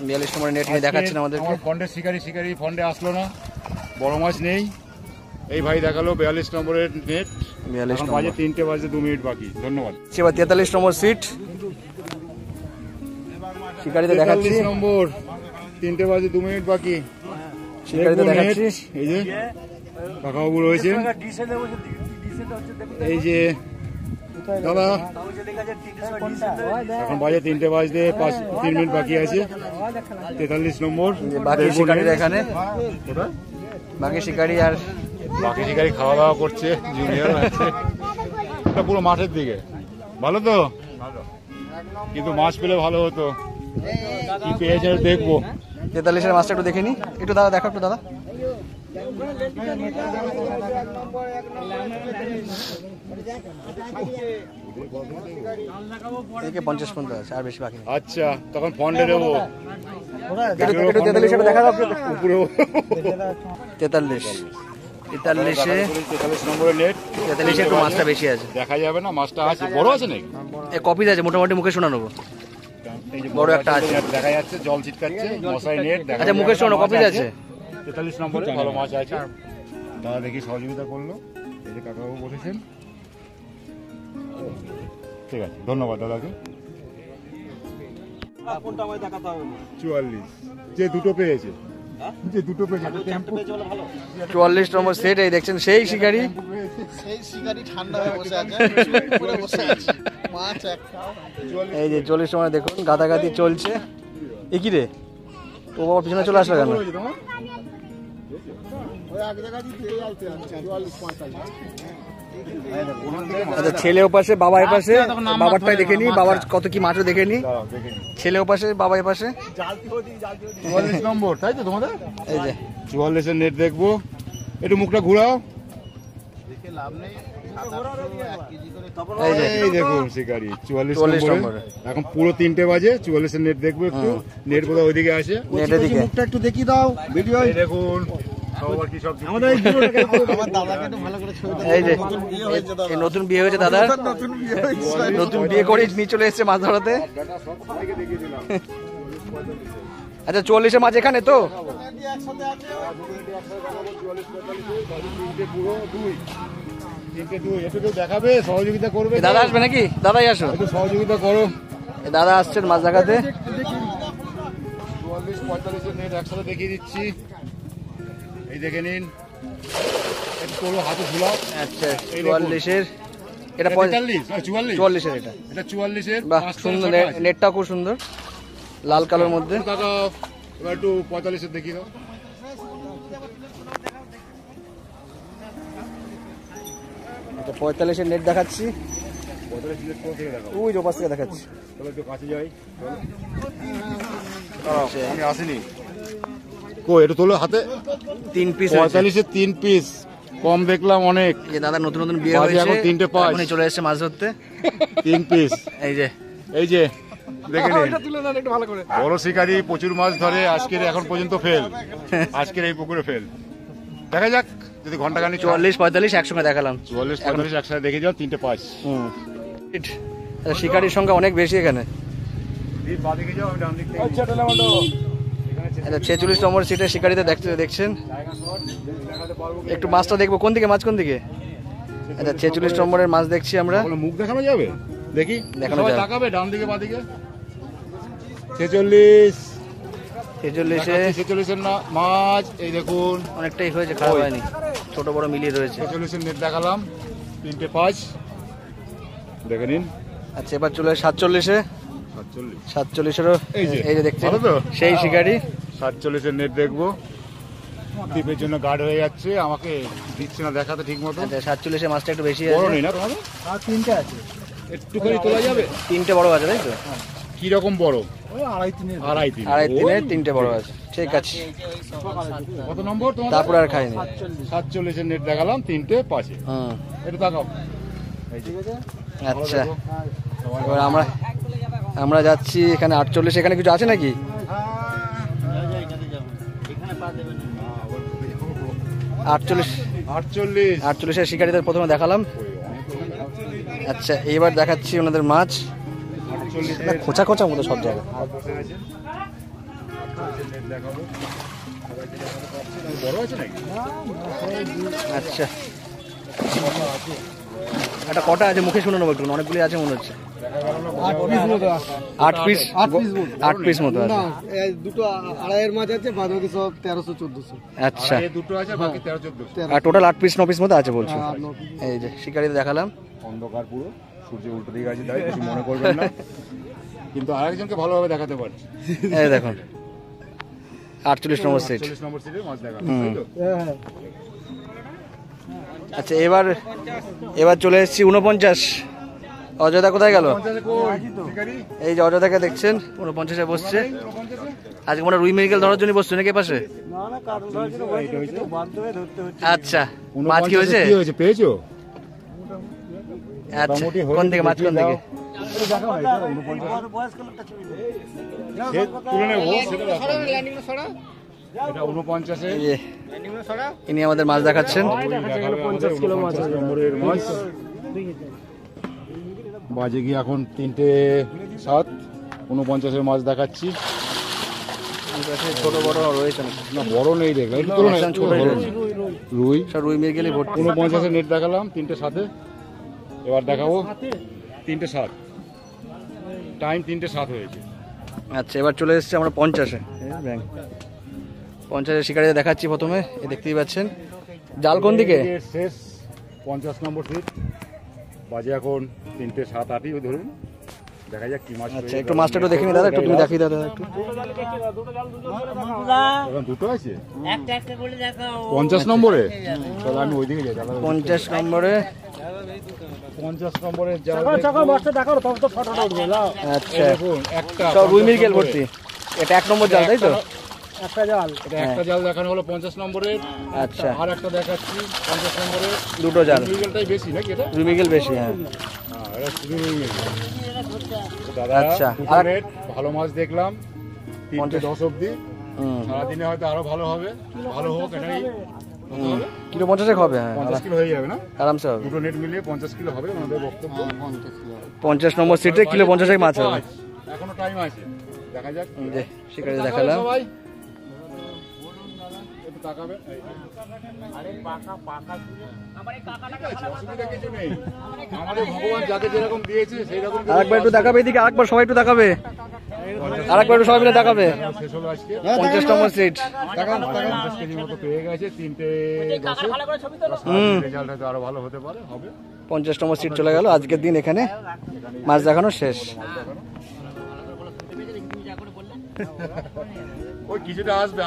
A: 42 নম্বরের নেট নিয়ে দেখাচ্ছেন আমাদেরকে।
B: আমার ফন্ডের শিকারি ফন্ডে আসলো না, বড় মাছ নেই। এই ভাই দেখালো 42 নম্বরের নেট।
A: 42
B: এখন
A: নম্বর।
B: বাজে 3টে বাজে 2 মিনিট বাকি। ধন্যবাদ।
A: এবার 43 নম্বর সিট শিকারিতে দেখাচ্ছি।
B: 43 নম্বর, 3টে বাজে 2 মিনিট বাকি।
A: শিকারিতে
B: দেখুন
A: দেখাচ্ছি।
B: net, এই যে কাকাবাবু রয়েছেন, এই যে দাদা। এখন বাজে 3টে বাজতে 3 মিনিট বাকি আছে। 43 নম্বর।
A: বাকি
B: দেখুন
A: শিকারিরা
B: net।
A: এখানে,
B: কোথায়?
A: বাকি শিকারি আর
B: বাকি শিকারি খাওয়া দাওয়া করছে, জুনিয়র আছে। এটা পুরো মাঠের দিকে। ভালো তো, কিন্তু মাছ পেলে ভালো হতো। কি পেয়েছে দেখবো।
A: 43-এর মাছটা একটু দেখে নি একটু দাদা, দেখো একটু দাদা। একে 50 পর্যন্ত আছে, আর বেশি বাকি নেই।
B: আচ্ছা তখন ফন্ডে দেবো।
A: একটু 43-এর দেখা দাও।
B: উপরে
A: 43
B: 43 নম্বরের নেট।
A: 43 একটু মাছটা বেশি আছে।
B: দেখা যাবে না, মাছটা আছে, বড় আছে নাকি?
A: এ কপিজ আছে, মোটামুটি মুখে শোনা নেবো।
B: এই যে
A: বড় একটা আছে।
B: net দেখা যাচ্ছে, জল ছিটকাচ্ছে, মশাই নেট দেখা
A: আচ্ছা মুখে শোনো, কপিজ আছে।
B: 43 নম্বরে ভালো মাছ আছে। দাদা দেখি সহযোগিতা করলো, এই যে কাকাবাবু বসেছেন। ঠিক আছে, ধন্যবাদ দাদাকে। 44 যে দুটো পেয়েছে, যে দুটো পেয়েছে,
A: 44 নম্বর সেট, এই দেখছেন সেই শিকারি।
F: সেই শিকারি ঠান্ডা হয়ে বসে আছে, পুরো বসে আছে, মাছ একটা।
A: এই যে 40 নম্বর দেখুন গাদাগাদি চলছে। এ কি রে, ও বাবা পিছনে চলে আসলো কেন? আচ্ছা ছেলে ওপাশে, বাবা এপাশে। বাবারটাই দেখে নি, বাবার কত কি মাছও দেখে নি। ছেলে ওপাশে, বাবা এপাশে।
B: 44 নম্বর, তাই তো তোমাদের?
A: এই যে
B: 44 এর নেট দেখবো। একটু মুখটা ঘুরাও।
F: দেখে লাভ নেই, 7-8 কেজি করে
A: এই যে
B: এই দেখুন শিকারি 44
A: 44
B: নম্বরে।
A: নম্বরে।
B: এখন পুরো 3টে বাজে, 44 এর নেট দেখবো একটু। নেট কোথাও ওইদিকে আছে,
A: নেটের দিকে।
F: মুখটা একটু দেখিয়ে দাও ভিডিও।
B: এই দেখুন সবার কি সব
F: আমাদের এই ভিডিওটাকে আমার দাদাকে একটু ভালো করে ছবি
A: এই যে
F: নতুন বিয়ে হয়েছে দাদা,
A: এই নতুন বিয়ে হয়েছে দাদার।
F: নতুন বিয়ে হয়েছে।
A: নতুন বিয়ে করে নিয়ে চলে এসেছে মাছ ধরাতে।
B: সব সবাইকে দেখিয়ে দিলাম।
A: আচ্ছা 44-এর মাছ এখানে তো।
F: একসাথে আছে।
B: 3টে 2 একটু কেউ দেখাবে, সহযোগিতা করবে।
A: এ দাদা আসবে নাকি? দাদাই আসো।
B: একটু সহযোগিতা করো।
A: এ দাদা আসছেন মাছ দেখাতে।
B: 44-45 এর নেট একসাথে দেখিয়ে দিচ্ছি, এই দেখে নিন। একটু তোলো, হাতে ঝুলাও।
A: আচ্ছা
B: এই দেখুন।
A: 44-এর, এটা
B: 43 না 44?
A: 44-এর এটা।
B: এটা 44 এর।
A: বাহ সুন্দর, নেটটাও খুব সুন্দর, লাল কালোর মধ্যে।
B: কাকা এবার একটু 45 এর দেখিয়ে দাও।
A: 45-এর নেট দেখাচ্ছি,
B: 45 মিনিট পর থেকে দেখাবো।
A: ওই যে ওপাশ থেকে দেখাচ্ছি।
B: চলো একটু কাছে যাই, আমি আসিনি। কো একটু তোলো হাতে।
A: 3 পিস
B: 45-এর 3 পিস, কম দেখলাম অনেক।
A: এই দাদা নতুন নতুন বিয়ে
B: বাজে
A: হয়েছে,
B: এখন 3:05।
A: এখনই চলে এসেছে মাছ ধরতে।
B: 3 পিস,
A: এই যে
B: এই যে দেখে নিন। বড় শিকারি প্রচুর মাছ ধরে, আজকের এখন পর্যন্ত ফেল, আজকের এই পুকুরে ফেল। দেখা যাক যদি ঘন্টা খানি
A: 44-45 একসঙ্গে দেখালাম।
B: 44-45 একসাথে দেখে যাও, 3:05।
A: শিকারির সংখ্যা অনেক বেশি এখানে।
B: বাদিকে যাও, আমি ডান দিক থেকে
A: 46 নম্বর সিটে শিকারিতে দেখছেন।
B: জায়গা শর্ট দেখাতে পারবো কি?
A: একটু মাছটা দেখবো, কোন দিকে মাছ, কোন দিকে? আচ্ছা 46 নম্বরের মাছ দেখছি আমরা।
B: বলে মুখ দেখানো যাবে, দেখি
A: দেখানো
B: সবাই
A: যাবে।
B: তাকাবে ডান দিকে বাদিকে। 46
A: 46-এ
B: 46-এর মাছ, এই দেখুন
A: অনেকটাই হয়েছে, খারাপ হয়নি, ছোট বড় মিলিয়ে রয়েছে।
B: 46-এর নেট দেখালাম, 3:05 দেখে নিন।
A: আচ্ছা এবার চলে 47-এ।
B: 47
A: 47-এরও
B: এই যে,
A: এই যে দেখছেন,
B: ভালো তো?
A: সেই শিকারি।
B: 47-এর নেট দেখবো, দ্বীপের জন্য গার্ড হয়ে যাচ্ছে, আমাকে দিচ্ছে না দেখাতে ঠিক মতো।
A: আচ্ছা 47-এ মাছটা একটু বেশি
B: বড়
A: আছে।
B: নেই না তোমাদের?
D: আর 3টে আছে,
B: একটুখানি তোলা যাবে?
A: 3টে বড় আছে তাই তো?
B: কি রকম বড়?
D: ওই 2.5-3
B: আড়াই তিন।
A: 2.5-3-এর 3টে বড় আছে, ঠিক আছে।
B: কত নম্বর তোমার?
A: তারপর আর খাইনি।
B: 47-এর নেট দেখালাম, 3:05।
A: হুম
B: একটু তাকাও।
A: আচ্ছা এবার আমরা যাচ্ছি এখানে 48, এখানে কিছু আছে নাকি? 48 48-এর শিকারিদের প্রথমে দেখালাম। আচ্ছা এইবার দেখাচ্ছি ওনাদের মাছ, খোঁচা খোঁচা মতো সব জায়গায়।
B: বড় আছে নাকি?
A: আচ্ছা একটা কটা আছে, মুখে শুনে নেবো একটু, অনেকগুলি আছে মনে হচ্ছে। 8 পিস 8 পিস মতো আছে।
D: দুটো 2.5-এর মাছ আছে, বাদ বাকি সব 1300-1400।
A: আচ্ছা
B: এই দুটো আছে, বাকি 13-14।
A: আর টোটাল 8 পিস 9 পিস মতো আছে বলছো? এই যে শিকারিতে দেখালাম।
B: অন্ধকার পুরো, সূর্য উল্টো দিকে আছে, তাই কিছু মনে করবেন না, কিন্তু আরেকজনকে ভালোভাবে দেখাতে পারছি।
A: এই দেখুন 48 নম্বর সিট।
B: 40 নম্বর সিটে মাছ দেখালাম,
A: হুম।
B: তাই তো?
A: আচ্ছা এবার চলে এসেছি 49। অযোধ্যা কোথায় গেল?
B: 50-এ কই? শিকারি?
A: এই যে অযোধ্যাকে দেখছেন 49-এ বসছে।
B: 49-এ?
A: আজকে মনে হয় রুই মৃগেল ধরার জন্য বসছে নাকি পাশে?
D: না না, কারণ ধরার জন্য বলছি, বাধ্য হয়ে ধরতে হচ্ছে।
A: আচ্ছা মাছ কি
B: 49-এ
A: হয়েছে?
B: কি হয়েছে, পেয়েছো?
A: আচ্ছা
B: মোটামুটি
A: কোন দিকে মাছ, কোন দিকে?
D: বয়স্ক লোকটা ছবি দে।
B: সে তুলে নেবো, সেটা ব্যাপার না। এটা 49-এ
A: এই যে ইনি আমাদের মাছ দেখাচ্ছেন।
B: 50 কিলো মাছ নম্বরের মাছ। বাজে গিয়ে এখন 3:07, 49-এর মাছ দেখাচ্ছি।
A: ছোট বড় রয়েছে না?
B: না বড় নেই দেখলাম, একটু তুলে
A: একদম ছোটই রয়েছে।
B: রুই।
A: সব রুই মৃগেলই ভর্তি।
B: 49-এর নেট দেখালাম, 3:07। এবার দেখাবো 3:07, টাইম 3:07 হয়েছে।
A: আচ্ছা এবার চলে এসেছি আমরা 50-এ। 50-এর শিকারিতে দেখাচ্ছি প্রথমে, এই দেখতেই পাচ্ছেন। জাল কোন দিকে?
B: এই শেষ 50 নম্বর সিট, বাজে এখন 3:07-8 ধরুন। দেখা যাক কি মাছ।
A: আচ্ছা একটু মাছটা একটু দেখে নি দাদা, একটু তুমি দেখিয়ে দাদা একটু।
B: এখন দুটো আছে
G: একটা একটা করে দেখাও
B: 50 নম্বরে। চলো আমি ওইদিকে যাই। তাহলে
A: 50 নম্বরে।
B: 50 নম্বরে জাল
D: চাকা মাছটা দেখো, তবে তো ফটোটা উঠবে। লাও
A: আচ্ছা
B: দেখুন, একটা
A: সব রুই
B: 50
A: মৃগেল
B: নম্বরে।
A: ভর্তি। এটা 1 নম্বর জাল তাই তো?
D: একটা জাল,
B: এটা একটা জাল দেখানো হলো 50 নম্বরে।
A: আচ্ছা
B: আর একটা দেখাচ্ছি 50 নম্বরে।
A: দুটো জাল,
B: রুইগেলটাই বেশি নাকি এটা?
A: রুই মৃগেল বেশি। হ্যাঁ
B: হ্যাঁ, এটা শুধু রুইগেল। তো দাদা
A: আচ্ছা,
B: দুটো
A: আর-
B: রেট, ভালো মাছ দেখলাম 3:10 অবধি।
A: হুম
B: সারাদিনে হয়তো আরো ভালো হবে, ভালো হোক এটাই। কত হবে?
A: কিলো 50 হবে? হ্যাঁ
B: 50 কিলো হয়ে যাবে না?
A: আরামসে হবে।
B: দুটো নেট মিলিয়ে 50 কিলো হবে আমাদের বক্তব্য।
A: 50 নম্বর সিটে কিলো 50 মাছ হবে।
B: এখনো টাইম আছে, দেখা যাক।
A: এই যে শিকারি দেখালাম।
B: সবাই একটু তাকাবেন। ঠিক আছে, অসুবিধা কিছু নেই। আমাদের ভগবান যাকে যেরকম দিয়েছে সেই রকম
A: আরেকবার একটু দেখাবে এদিকে, আরেকবার সবাই একটু দেখাবে, আরেকবার একটু সবাই মিলে দেখাবে।
B: শেষ হলো আজকে।
A: 50 নম্বর সিট।
B: 50 কেজির মতো পেয়ে গেছে 3:10।
A: হুম
B: রেজাল্ট হয়তো আরো ভালো হতে পারে, হবে।
A: 50 নম্বর সিট চলে গেল। আজকের দিন এখানে মাছ দেখানো শেষ।
B: ওই কিছুটা আসবে।